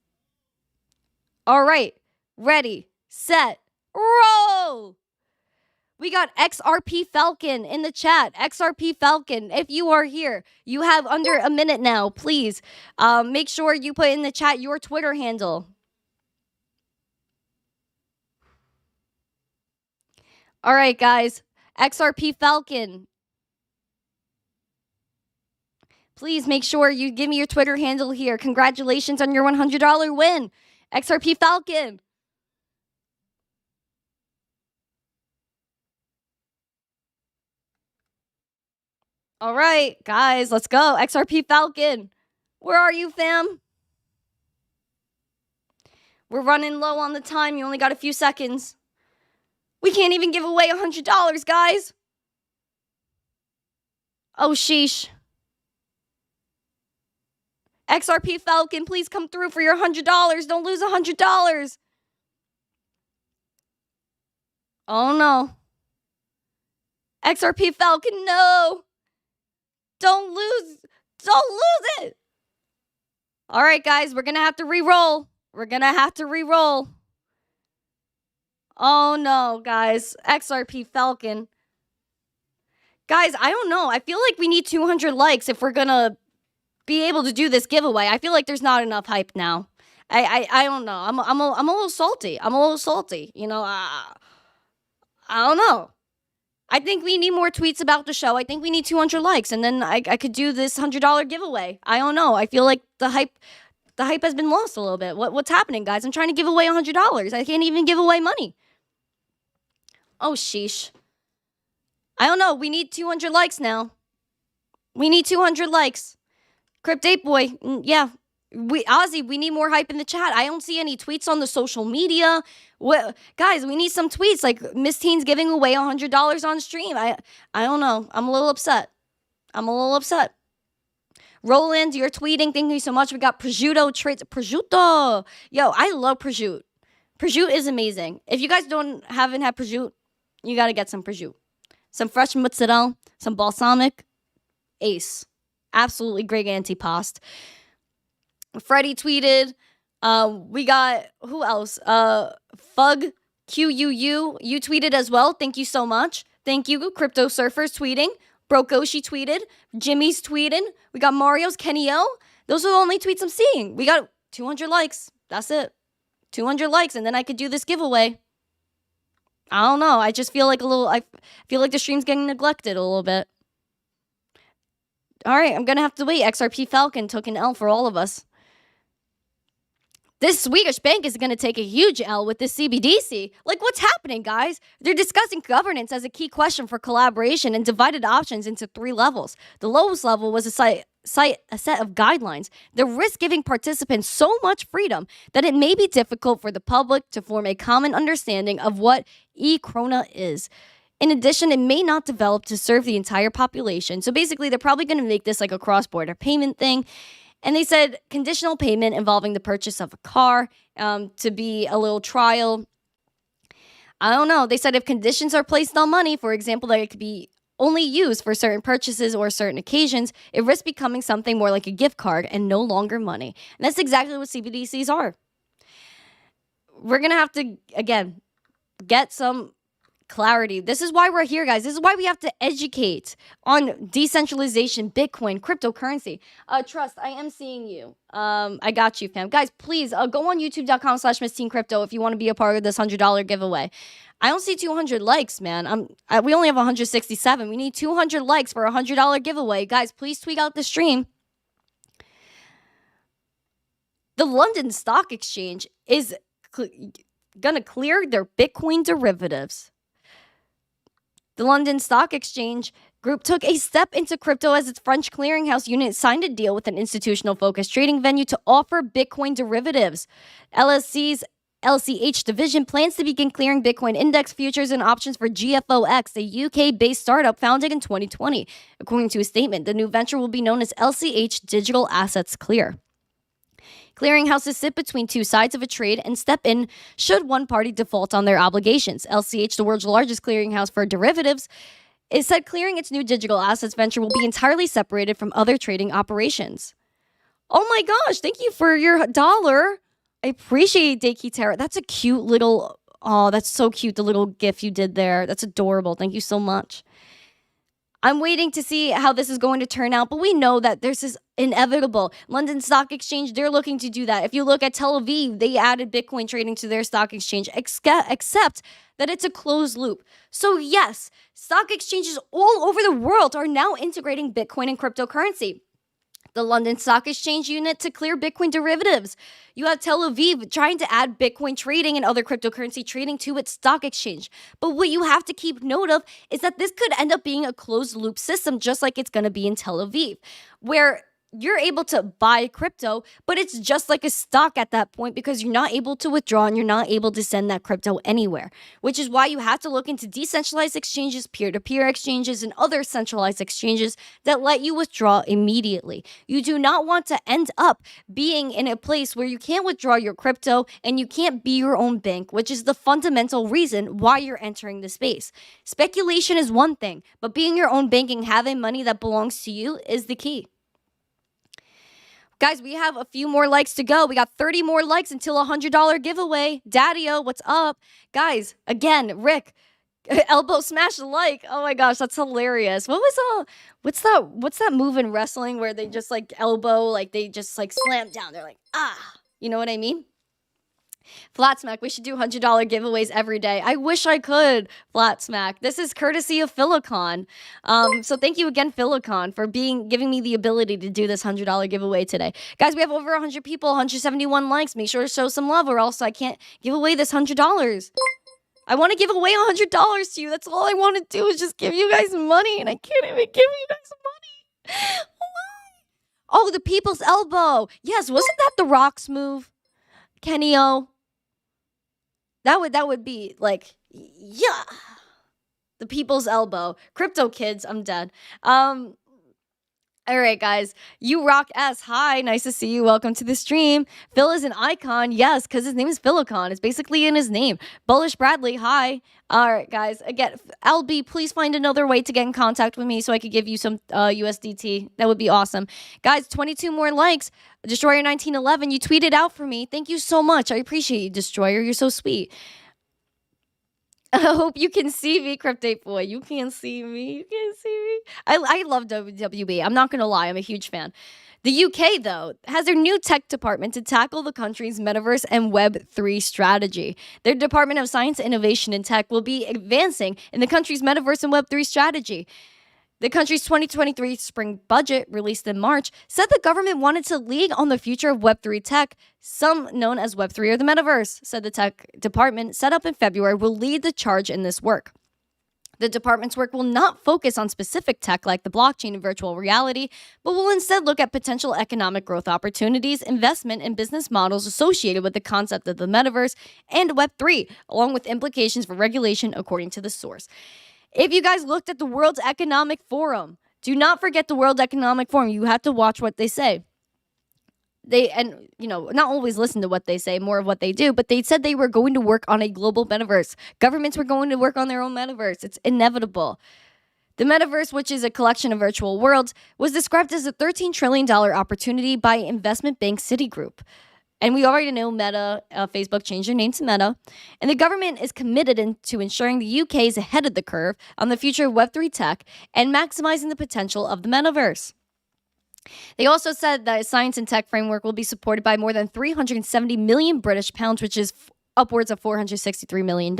All right. Ready, set, roll. We got XRP Falcon in the chat. XRP Falcon, if you are here, you have under a minute now. Please make sure you put in the chat your Twitter handle. All right, guys. XRP Falcon. Please make sure you give me your Twitter handle here. Congratulations on your $100 win. XRP Falcon. All right, guys, let's go. XRP Falcon. Where are you, fam? We're running low on the time. You only got a few seconds. We can't even give away $100, guys. Oh, sheesh. XRP Falcon, please come through for your $100. Don't lose $100. Oh, no. XRP Falcon, no. Don't lose it. All right, guys, we're going to have to re-roll. Oh, no, guys. XRP Falcon. Guys, I don't know. I feel like we need 200 likes if we're going to be able to do this giveaway. I feel like there's not enough hype now. I don't know. I'm a little salty. I don't know. I think we need more tweets about the show. I think we need 200 likes, and then I could do this $100 giveaway. I don't know. I feel like the hype has been lost a little bit. What's happening, guys? I'm trying to give away $100. I can't even give away money. Oh, sheesh. I don't know. We need 200 likes now. We need 200 likes. Cryptate Boy, yeah. Ozzy, we need more hype in the chat. I don't see any tweets on the social media. Guys, we need some tweets. Like Miss Teen's giving away $100 on stream. I don't know. I'm a little upset. Roland, you're tweeting. Thank you so much. We got prosciutto treats. Prosciutto. Yo, I love prosciutto. Prosciutto is amazing. If you guys haven't had prosciutto, you got to get some prosciutto. Some fresh mozzarella, some balsamic. Ace. Absolutely great antipasto. Freddie tweeted. We got, who else? Fug QUU. You tweeted as well. Thank you so much. Thank you. Crypto Surfers tweeting. Brokoshi tweeted. Jimmy's tweeting. We got Mario's Kenny O. Those are the only tweets I'm seeing. We got 200 likes. That's it. 200 likes, and then I could do this giveaway. I don't know. I just feel like I feel like the stream's getting neglected a little bit. All right, I'm going to have to wait. XRP Falcon took an L for all of us. This Swedish bank is going to take a huge L with this CBDC. Like, what's happening, guys? They're discussing governance as a key question for collaboration and divided options into 3 levels. The lowest level was a set of guidelines. The risk giving participants so much freedom that it may be difficult for the public to form a common understanding of what e-krona is. In addition, it may not develop to serve the entire population. So basically, they're probably going to make this like a cross-border payment thing. And they said conditional payment involving the purchase of a car to be a little trial. I don't know. They said if conditions are placed on money, for example, that it could be only used for certain purchases or certain occasions, it risks becoming something more like a gift card and no longer money. And that's exactly what CBDCs are. We're going to have to, again, get some clarity. This is why we're here, guys. This is why we have to educate on decentralization, Bitcoin, cryptocurrency. Trust, I am seeing you. I got you, fam. Guys, please go on youtube.com/missteencrypto if you want to be a part of this $100 giveaway. I don't see 200 likes, man. We only have 167. We need 200 likes for a $100 giveaway. Guys, please tweet out the stream. The London Stock Exchange is going to clear their Bitcoin derivatives. The London Stock Exchange Group took a step into crypto as its French clearinghouse unit signed a deal with an institutional-focused trading venue to offer Bitcoin derivatives. LSC's LCH division plans to begin clearing Bitcoin index futures and options for GFOX, a UK-based startup founded in 2020. According to a statement, the new venture will be known as LCH Digital Assets Clear. Clearinghouses sit between two sides of a trade and step in should one party default on their obligations. LCH, the world's largest clearinghouse for derivatives, is said clearing its new digital assets venture will be entirely separated from other trading operations. Oh my gosh, thank you for your $1. I appreciate Deiki Terra. That's a cute little, oh, that's so cute, the little gif you did there. That's adorable. Thank you so much. I'm waiting to see how this is going to turn out, but we know that this is inevitable. London Stock Exchange, they're looking to do that. If you look at Tel Aviv, they added Bitcoin trading to their stock exchange, except that it's a closed loop. So yes, stock exchanges all over the world are now integrating Bitcoin and cryptocurrency. The London Stock Exchange unit to clear Bitcoin derivatives. You have Tel Aviv trying to add Bitcoin trading and other cryptocurrency trading to its stock exchange. But what you have to keep note of is that this could end up being a closed loop system, just like it's going to be in Tel Aviv, where you're able to buy crypto, but it's just like a stock at that point because you're not able to withdraw and you're not able to send that crypto anywhere, which is why you have to look into decentralized exchanges, peer-to-peer exchanges, and other centralized exchanges that let you withdraw immediately. You do not want to end up being in a place where you can't withdraw your crypto and you can't be your own bank, which is the fundamental reason why you're entering the space. Speculation is one thing, but being your own bank and having money that belongs to you is the key. Guys, we have a few more likes to go. We got 30 more likes until a $100 giveaway. Daddy-o, what's up? Guys, again, Rick, elbow smash the like. Oh my gosh, that's hilarious. What's that move in wrestling where they just like elbow, like they just like slam down. They're like, ah, you know what I mean? Flat Smack, we should do $100 giveaways every day. I wish I could, Flat Smack. This is courtesy of Philicon. So thank you again, Philicon, for giving me the ability to do this $100 giveaway today. Guys, we have over 100 people, 171 likes. Make sure to show some love or else I can't give away this $100. I want to give away $100 to you. That's all I want to do is just give you guys money, and I can't even give you guys money. Oh, the People's Elbow. Yes, wasn't that the Rock's move? Kenny O. That would be like, yeah. The People's Elbow. Crypto kids, I'm dead. All right, guys. You rock S. Hi, nice to see you. Welcome to the stream. Phil is an icon. Yes, because his name is Philicon. It's basically in his name. Bullish Bradley. Hi. All right, guys. Again, LB, please find another way to get in contact with me so I could give you some USDT. That would be awesome. Guys, 22 more likes. Destroyer1911, you tweeted out for me. Thank you so much. I appreciate you, Destroyer. You're so sweet. I hope you can see me, Cryptate Boy. You can't see me. You can't see me. I love WWE. I'm not going to lie. I'm a huge fan. The UK, though, has their new tech department to tackle the country's Metaverse and Web3 strategy. Their Department of Science, Innovation, and Tech will be advancing in the country's Metaverse and Web3 strategy. The country's 2023 spring budget, released in March, said the government wanted to lead on the future of Web3 tech, some known as Web3 or the Metaverse, said the tech department, set up in February, will lead the charge in this work. The department's work will not focus on specific tech like the blockchain and virtual reality, but will instead look at potential economic growth opportunities, investment, and business models associated with the concept of the Metaverse and Web3, along with implications for regulation, according to the source. If you guys looked at the World Economic Forum, do not forget the World Economic Forum. You have to watch what they say. Not always listen to what they say, more of what they do, but they said they were going to work on a global metaverse. Governments were going to work on their own metaverse. It's inevitable. The metaverse, which is a collection of virtual worlds, was described as a $13 trillion opportunity by investment bank Citigroup. And we already know Meta, Facebook changed their name to Meta. And the government is committed to ensuring the UK is ahead of the curve on the future of Web3 tech and maximizing the potential of the metaverse. They also said that a science and tech framework will be supported by more than 370 million British pounds, which is upwards of $463 million,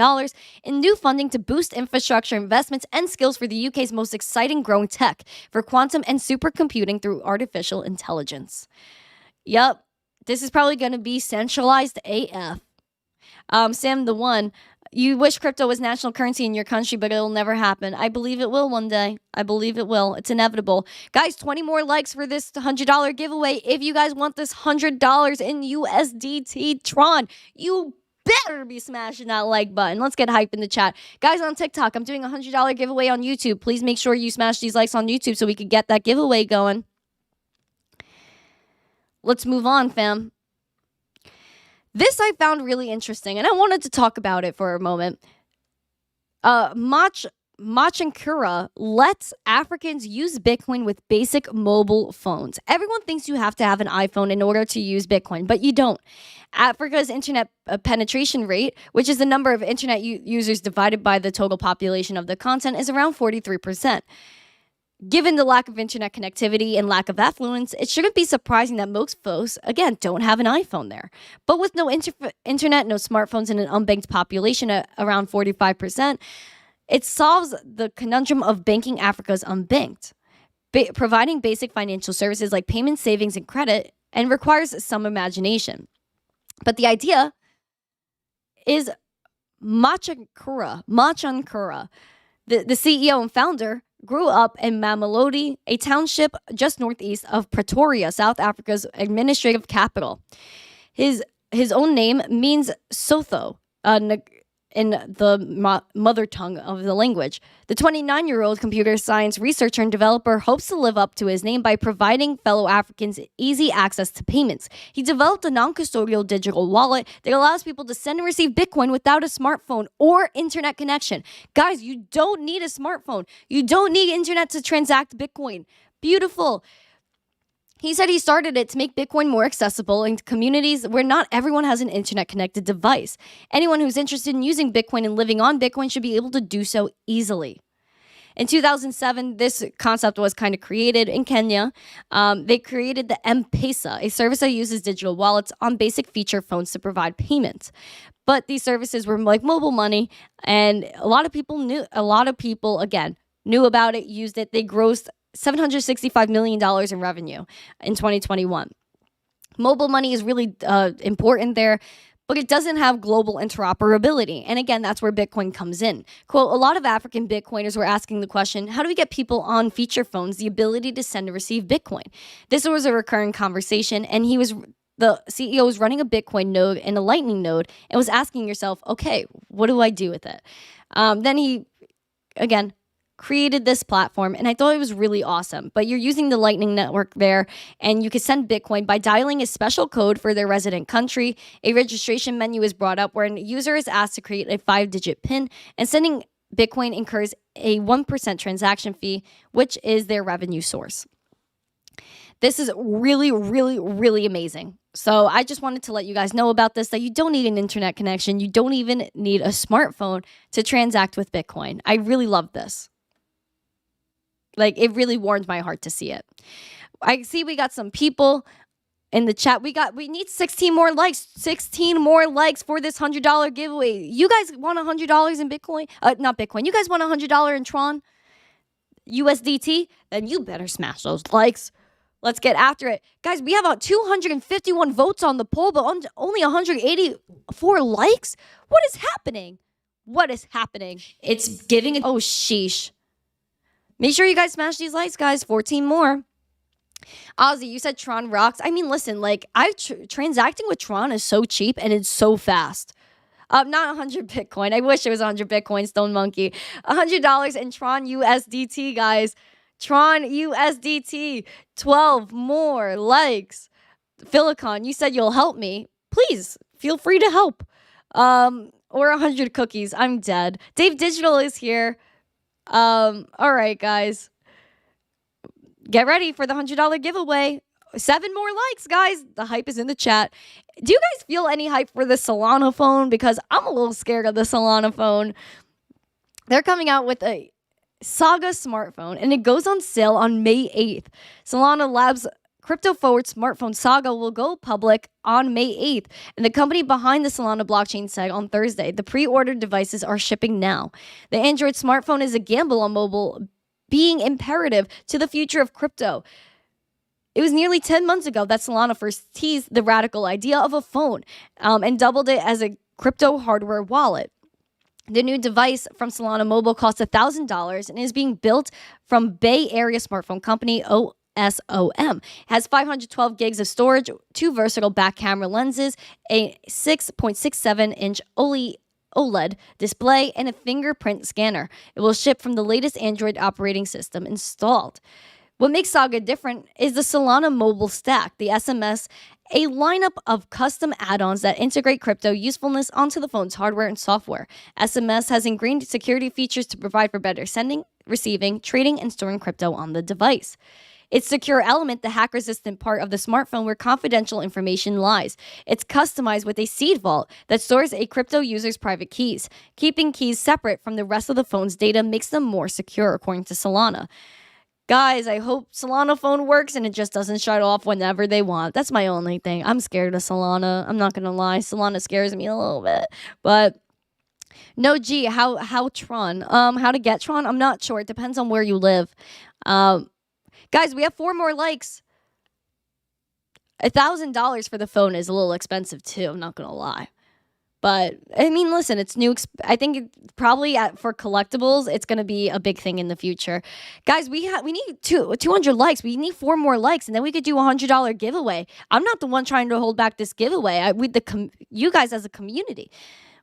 in new funding to boost infrastructure investments and skills for the UK's most exciting growing tech for quantum and supercomputing through artificial intelligence. Yup. This is probably going to be centralized AF. Sam the One, you wish crypto was national currency in your country, but it'll never happen. I believe it will one day. I believe it will. It's inevitable. Guys, 20 more likes for this $100 giveaway. If you guys want this $100 in USDT Tron, you better be smashing that like button. Let's get hype in the chat. Guys, on TikTok, I'm doing a $100 giveaway on YouTube. Please make sure you smash these likes on YouTube so we can get that giveaway going. Let's move on, fam. This I found really interesting, and I wanted to talk about it for a moment. Machankura lets Africans use Bitcoin with basic mobile phones. Everyone thinks you have to have an iPhone in order to use Bitcoin, but you don't. Africa's internet penetration rate, which is the number of internet users divided by the total population of the continent, is around 43%. Given the lack of internet connectivity and lack of affluence, it shouldn't be surprising that most folks, again, don't have an iPhone there. But with no internet, no smartphones, and an unbanked population at around 45%, it solves the conundrum of banking Africa's unbanked, providing basic financial services like payment, savings, and credit, and requires some imagination. But the idea is Machankura, the CEO and founder, grew up in Mamelodi, a township just northeast of Pretoria, South Africa's administrative capital. His own name means Sotho in the mother tongue of the language. The 29-year-old computer science researcher and developer hopes to live up to his name by providing fellow Africans easy access to payments. He developed a non-custodial digital wallet that allows people to send and receive Bitcoin without a smartphone or internet connection. Guys, you don't need a smartphone. You don't need internet to transact Bitcoin. Beautiful. He said he started it to make Bitcoin more accessible in communities where not everyone has an internet-connected device. Anyone who's interested in using Bitcoin and living on Bitcoin should be able to do so easily. In 2007, this concept was kind of created in Kenya. They created the M-Pesa, a service that uses digital wallets on basic feature phones to provide payments. But these services were like mobile money, and a lot of people knew about it, used it. They grossed $765 million in revenue in 2021. Mobile money is really important there. but it doesn't have global interoperability. And again, that's where Bitcoin comes in. Quote, a lot of African Bitcoiners were asking the question, how do we get people on feature phones the ability to send and receive Bitcoin? This was a recurring conversation, and the CEO was running a Bitcoin node and a Lightning node and was asking yourself, okay, what do I do with it? Then he, again, created this platform, and I thought it was really awesome. But you're using the Lightning Network there, and you can send Bitcoin by dialing a special code for their resident country. A registration menu is brought up where a user is asked to create a 5-digit PIN, and sending Bitcoin incurs a 1% transaction fee, which is their revenue source. This is really, really, really amazing. So I just wanted to let you guys know about this, that you don't need an internet connection. You don't even need a smartphone to transact with Bitcoin. I really love this. Like, it really warmed my heart to see it. I see we got some people in the chat. We need 16 more likes. 16 more likes for this $100 giveaway. You guys want $100 in Bitcoin? Not Bitcoin. You guys want $100 in Tron? USDT? Then you better smash those likes. Let's get after it. Guys, we have 251 votes on the poll, but only 184 likes? What is happening? What is happening? It's giving it. Oh, sheesh. Make sure you guys smash these likes, guys. 14 more. Ozzy, you said Tron rocks. I mean, listen, like, transacting with Tron is so cheap and it's so fast. Not 100 Bitcoin. I wish it was 100 Bitcoin, Stone Monkey. $100 in Tron USDT, guys. Tron USDT. 12 more likes. Philicon, you said you'll help me. Please, feel free to help. Or 100 cookies. I'm dead. Dave Digital is here. All right, guys. Get ready for the $100 giveaway. 7 more likes, guys. The hype is in the chat. Do you guys feel any hype for the Solana phone? Because I'm a little scared of the Solana phone. They're coming out with a Saga smartphone, and it goes on sale on May 8th. Solana Labs crypto-forward smartphone Saga will go public on May 8th, and the company behind the Solana blockchain said on Thursday the pre-ordered devices are shipping now. The Android smartphone is a gamble on mobile being imperative to the future of crypto. It was nearly 10 months ago that Solana first teased the radical idea of a phone and doubled it as a crypto hardware wallet. The new device from Solana Mobile costs $1,000 and is being built from Bay Area smartphone company SOM. Has 512 gigs of storage, 2 versatile back camera lenses, a 6.67-inch OLED display, and a fingerprint scanner. It will ship from the latest Android operating system installed. What makes Saga different is the Solana mobile stack, the SMS, a lineup of custom add-ons that integrate crypto usefulness onto the phone's hardware and software. SMS has ingrained security features to provide for better sending, receiving, trading, and storing crypto on the device. Its secure element, the hack-resistant part of the smartphone where confidential information lies. It's customized with a seed vault that stores a crypto user's private keys. Keeping keys separate from the rest of the phone's data makes them more secure, according to Solana. Guys, I hope Solana phone works and it just doesn't shut off whenever they want. That's my only thing. I'm scared of Solana. I'm not going to lie. Solana scares me a little bit. But no, gee, how Tron? How to get Tron? I'm not sure. It depends on where you live. Guys, we have 4 more likes. $1,000 for the phone is a little expensive too. I'm not going to lie. But, I mean, listen, it's new. I think probably for collectibles, it's going to be a big thing in the future. Guys, we need 200 likes. We need 4 more likes, and then we could do a $100 giveaway. I'm not the one trying to hold back this giveaway. You guys as a community.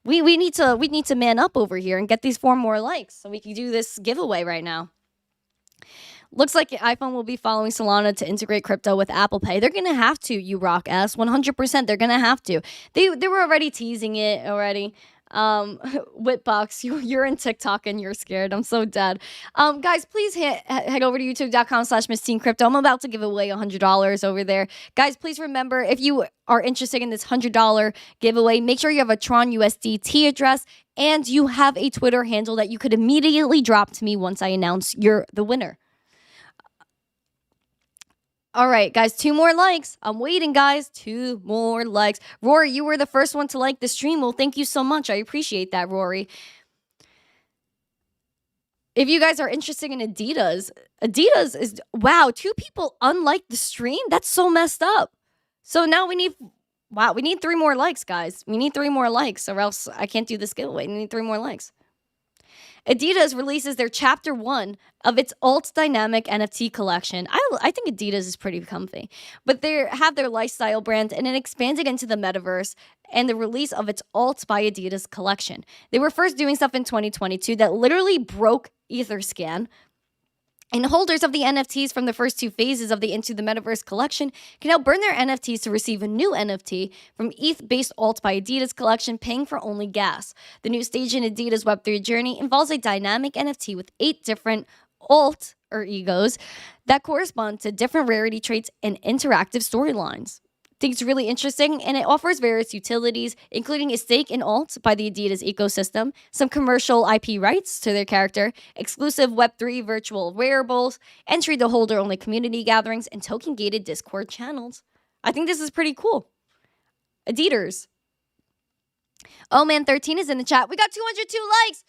We need to man up over here and get these 4 more likes so we can do this giveaway right now. Looks like iPhone will be following Solana to integrate crypto with Apple Pay. They're going to have to, you rock ass. 100%, they're going to have to. They were already teasing it already. Whitbox, you're in TikTok and you're scared. I'm so dead. Guys, please head over to youtube.com/missteencrypto. I'm about to give away $100 over there. Guys, please remember, if you are interested in this $100 giveaway, make sure you have a Tron USDT address and you have a Twitter handle that you could immediately drop to me once I announce you're the winner. All right, guys, 2 more likes. I'm waiting, guys. 2 more likes. Rory, you were the first one to like the stream. Well, thank you so much. I appreciate that, Rory. If you guys are interested in Adidas is, wow, 2 people unliked the stream? That's so messed up. So now we need Wow, we need 3 more likes, guys. We need 3 more likes, or else I can't do this giveaway. We need 3 more likes. Adidas releases their Chapter 1 of its Alt Dynamic NFT collection. I think Adidas is pretty comfy. But they have their lifestyle brand, and it expanded into the Metaverse and the release of its Alt by Adidas collection. They were first doing stuff in 2022 that literally broke Etherscan. And holders of the NFTs from the first 2 phases of the Into the Metaverse collection can now burn their NFTs to receive a new NFT from ETH-based Alt by Adidas collection, paying for only gas. The new stage in Adidas Web3 journey involves a dynamic NFT with 8 different alt, or egos, that correspond to different rarity traits and interactive storylines. I think it's really interesting, and it offers various utilities, including a stake in alt by the Adidas ecosystem, some commercial IP rights to their character, exclusive Web3 virtual wearables, entry to holder-only community gatherings, and token-gated Discord channels. I think this is pretty cool. Adidas. Oh man, 13 is in the chat. We got 202 likes.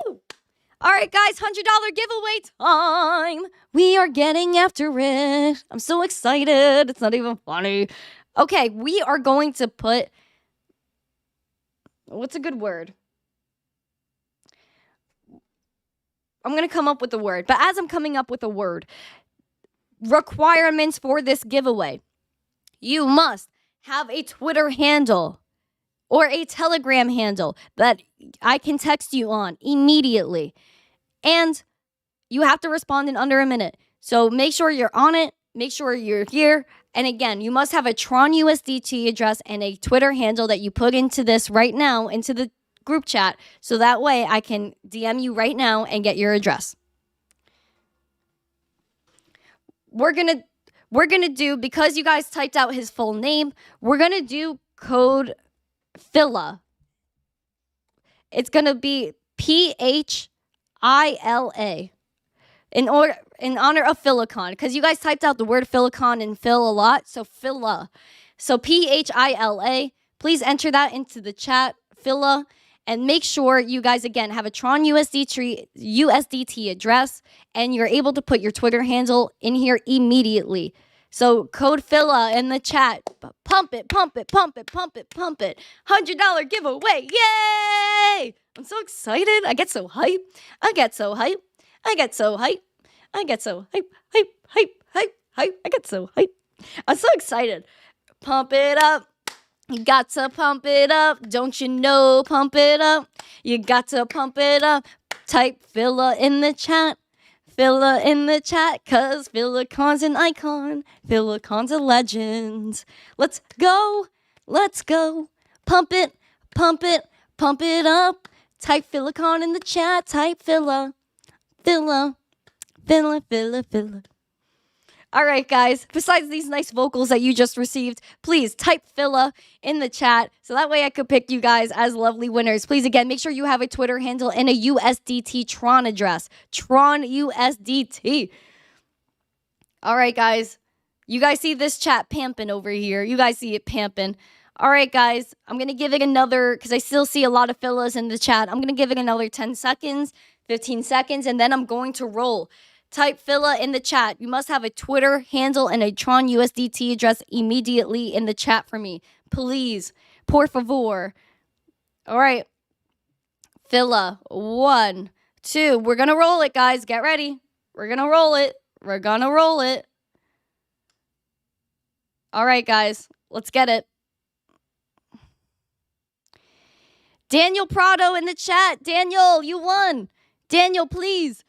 Woo! All right, guys, $100 giveaway time. We are getting after it. I'm so excited. It's not even funny. Okay, we are going to put... What's a good word? I'm going to come up with a word. But as I'm coming up with a word, requirements for this giveaway. You must have a Twitter handle or a Telegram handle that I can text you on immediately. And you have to respond in under a minute. So make sure you're on it. Make sure you're here. And again, you must have a Tron USDT address and a Twitter handle that you put into this right now, into the group chat. So that way I can DM you right now and get your address. We're gonna do, because you guys typed out his full name, we're gonna do code PHILA. It's gonna be PHILA. In honor of Philicon, because you guys typed out the word Philicon and Phil a lot, so PHILA. So PHILA, please enter that into the chat, PHILA, and make sure you guys, again, have a Tron USDT address, and you're able to put your Twitter handle in here immediately. So code PHILA in the chat. Pump it, pump it, pump it, pump it, pump it. $100 giveaway, yay! I'm so excited. I get so hype. I get so hype. I get so hype. I get so hype, hype, hype, hype, hype. I get so hype. I'm so excited. Pump it up. You got to pump it up. Don't you know? Pump it up. You got to pump it up. Type PHILA in the chat. PHILA in the chat, cause Philicon's an icon. Philicon's a legend. Let's go. Let's go. Pump it, pump it, pump it up. Type Philicon in the chat. Type PHILA. PHILA. PHILA, PHILA, PHILA. All right, guys. Besides these nice vocals that you just received, please type PHILA in the chat so that way I could pick you guys as lovely winners. Please, again, make sure you have a Twitter handle and a USDT Tron address. Tron USDT. All right, guys. You guys see this chat pamping over here. You guys see it pamping. All right, guys. I'm going to give it another, because I still see a lot of PHILAs in the chat. I'm going to give it another 10 seconds, 15 seconds, and then I'm going to roll. Type PHILA in the chat. You must have a Twitter handle and a Tron USDT address immediately in the chat for me. Please. Por favor. All right. PHILA. 1, 2. We're going to roll it, guys. Get ready. We're going to roll it. We're going to roll it. All right, guys. Let's get it. Daniel Prado in the chat. Daniel, you won. Daniel, please.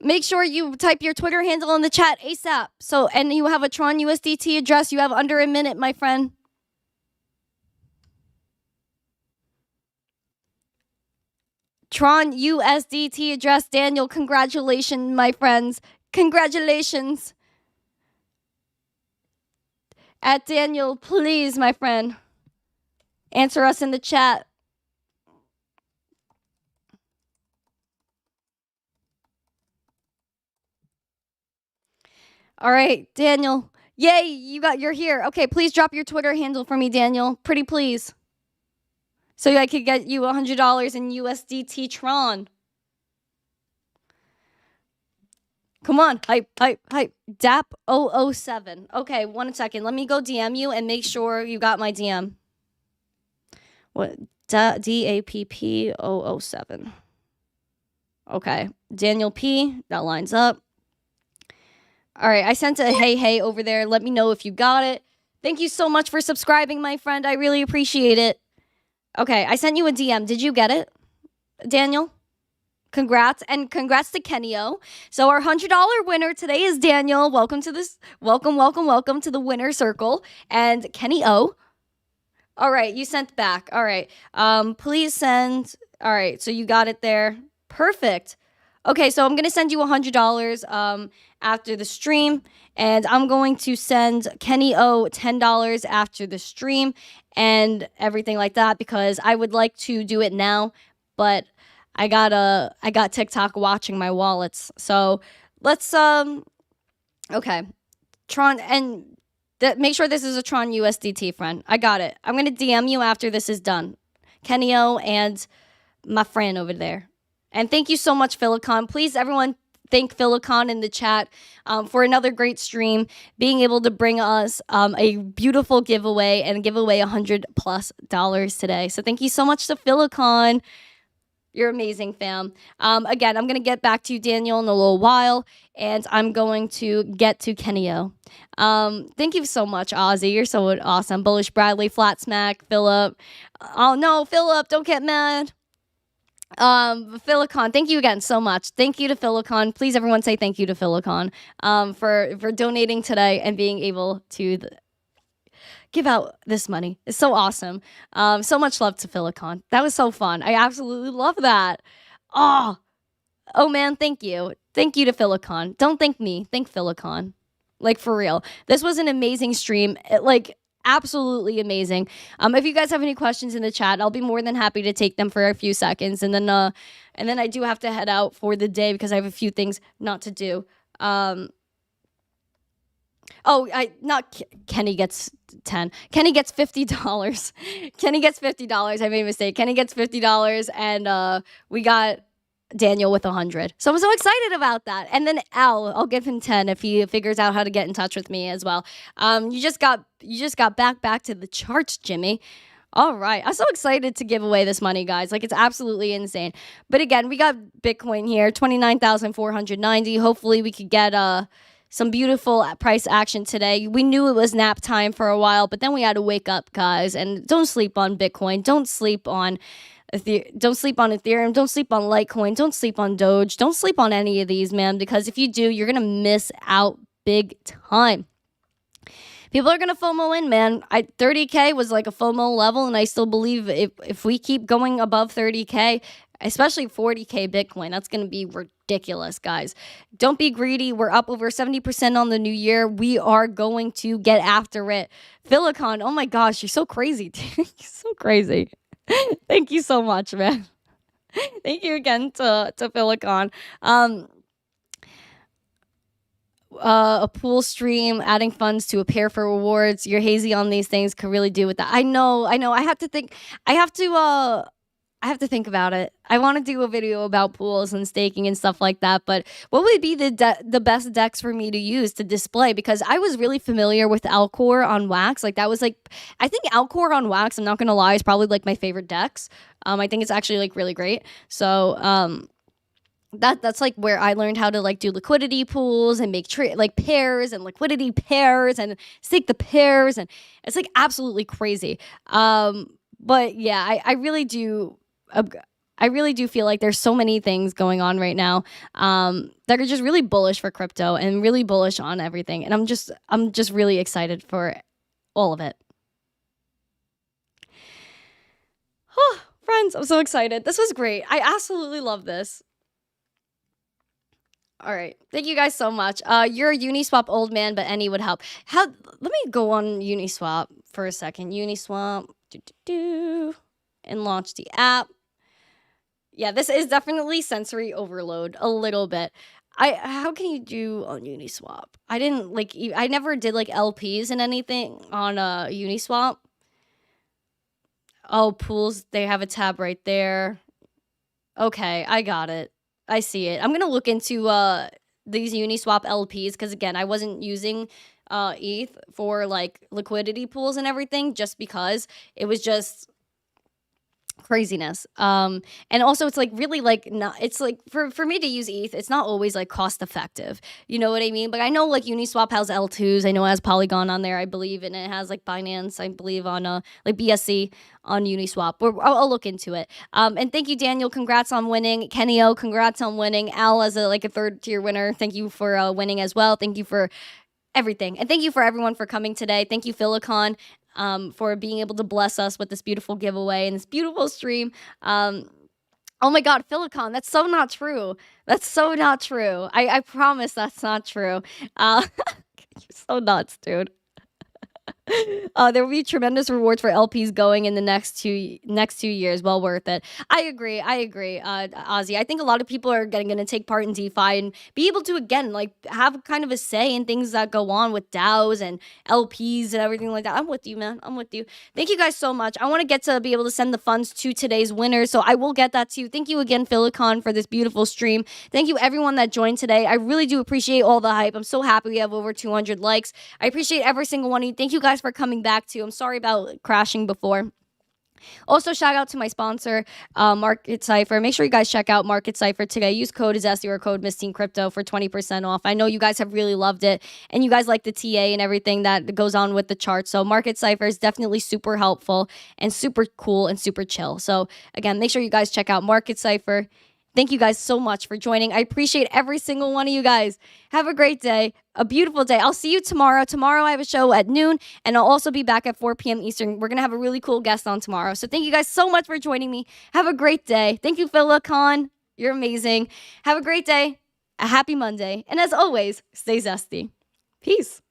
Make sure you type your Twitter handle in the chat ASAP. So, and you have a Tron USDT address. You have under a minute, my friend. Tron USDT address, Daniel. Congratulations, my friends. Congratulations. At Daniel, please, my friend. Answer us in the chat. All right, Daniel. Yay, you're here. Okay, please drop your Twitter handle for me, Daniel. Pretty please. So I could get you $100 in USDT Tron. Come on. Hype. DAP007. Okay, 1 second. Let me go DM you and make sure you got my DM. What? DAPP007. Okay. Daniel P. That lines up. All right. I sent a hey over there. Let me know if you got it. Thank you so much for subscribing, my friend. I really appreciate it. Okay. I sent you a DM. Did you get it, Daniel? Congrats. And congrats to Kenny O. So our $100 winner today is Daniel. Welcome to this. Welcome to the winner circle. And Kenny O. All right. You sent back. All right. Please send. All right. So you got it there. Perfect. Okay. So I'm going to send you $100 after the stream. And I'm going to send Kenny O $10 after the stream and everything like that because I would like to do it now. But I got TikTok watching my wallets. So let's okay. Tron and make sure this is a Tron USDT, friend. I got it. I'm gonna DM you after this is done. Kenio and my friend over there. And thank you so much, Philicon. Please, everyone, thank Philicon in the chat for another great stream, being able to bring us a beautiful giveaway and give away $100+ today. So thank you so much to Philicon. You're amazing, fam. Again, I'm going to get back to you, Daniel, in a little while, and I'm going to get to Kenio. Thank you so much, Ozzy. You're so awesome. Bullish Bradley, Flat Smack, Philip. Oh, no, Philip, don't get mad. Philicon, thank you again so much. Thank you to Philicon. Please, everyone, say thank you to Philicon for donating today and being able to give out this money. It's so awesome. So much love to Philicon. That was so fun. I absolutely love that. Oh man, thank you. Thank you to Philicon. Don't thank me. Thank Philicon. Like, for real. This was an amazing stream. Absolutely amazing. If you guys have any questions in the chat, I'll be more than happy to take them for a few seconds. And then I do have to head out for the day because I have a few things not to do. Kenny gets 10. Kenny gets $50. Kenny gets $50. I made a mistake. Kenny gets $50 and we got Daniel with 100. So I'm so excited about that. And then I'll give him 10 if he figures out how to get in touch with me as well. You just got back to the charts, Jimmy. All right. I'm so excited to give away this money, guys. It's absolutely insane. But again, we got Bitcoin here, 29,490. Hopefully we could get some beautiful price action today. We knew it was nap time for a while, but then we had to wake up, guys. And don't sleep on Bitcoin. Don't sleep on Ethereum. Don't sleep on Litecoin. Don't sleep on Doge. Don't sleep on any of these, man, because if you do, you're going to miss out big time. People are going to FOMO in, man. 30K was like a FOMO level, and I still believe if we keep going above 30K, especially 40K Bitcoin, that's going to be ridiculous, guys. Don't be greedy. We're up over 70% on the new year. We are going to get after it. Philicon, oh my gosh, you're so crazy. You're so crazy. Thank you so much, man. Thank you again to Philicon. A pool stream, adding funds to a pair for rewards. You're hazy on these things. Could really do with that. I know. I have to think. I have to think about it. I want to do a video about pools and staking and stuff like that. But what would be the best decks for me to use to display? Because I was really familiar with Alcor on Wax. That was I think Alcor on Wax, I'm not going to lie, is probably my favorite decks. I think it's actually really great. So that's where I learned how to do liquidity pools and make pairs and liquidity pairs and stake the pairs. And it's absolutely crazy. But yeah, I really do feel like there's so many things going on right now that are just really bullish for crypto and really bullish on everything. And I'm just really excited for all of it. Oh, friends, I'm so excited. This was great. I absolutely love this. All right. Thank you guys so much. You're a Uniswap old man, but any would help. Let me go on Uniswap for a second. Uniswap. And launch the app. Yeah, this is definitely sensory overload a little bit. How can you do on Uniswap? I never did LPs and anything on Uniswap. Oh, pools, they have a tab right there. Okay, I got it. I see it. I'm gonna look into these Uniswap LPs, because again, I wasn't using ETH for like liquidity pools and everything, just because it was just craziness. And also it's like really like not, it's like for me to use ETH, it's not always like cost effective. You know what I mean? But I know like Uniswap has L2s. I know it has Polygon on there, I believe, and it has like Binance, I believe, on like BSC on Uniswap. I'll look into it. And thank you, Daniel. Congrats on winning. Kenny O, congrats on winning. Al, as a third tier winner, thank you for winning as well. Thank you for everything. And thank you for everyone for coming today. Thank you, Philicon, for being able to bless us with this beautiful giveaway and this beautiful stream. Oh my God, Philicon, that's so not true. That's so not true. I promise that's not true. You're so nuts, dude. There will be tremendous rewards for LPs going in the next two years. Well worth it. I agree, Ozzy. I think a lot of people are going to take part in DeFi and be able to, again, like have kind of a say in things that go on with DAOs and LPs and everything like that. I'm with you, man. I'm with you. Thank you guys so much. I want to get to be able to send the funds to today's winners, so I will get that to you. Thank you again, Philicon, for this beautiful stream. Thank you everyone that joined today. I really do appreciate all the hype. I'm so happy we have over 200 likes. I appreciate every single one of you. Thank you guys for coming back too. I'm sorry about crashing before. Also, shout out to my sponsor, Market Cipher. Make sure you guys check out Market Cipher today. Use code Zesty or code missteencrypto for 20% off. I know you guys have really loved it, and you guys like the TA and everything that goes on with the chart. So Market Cipher is definitely super helpful and super cool and super chill. So again, make sure you guys check out Market Cipher. Thank you guys so much for joining. I appreciate every single one of you guys. Have a great day, a beautiful day. I'll see you tomorrow. Tomorrow I have a show at noon, and I'll also be back at 4 p.m. Eastern. We're going to have a really cool guest on tomorrow. So thank you guys so much for joining me. Have a great day. Thank you, Philicon. You're amazing. Have a great day, a happy Monday. And as always, stay zesty. Peace.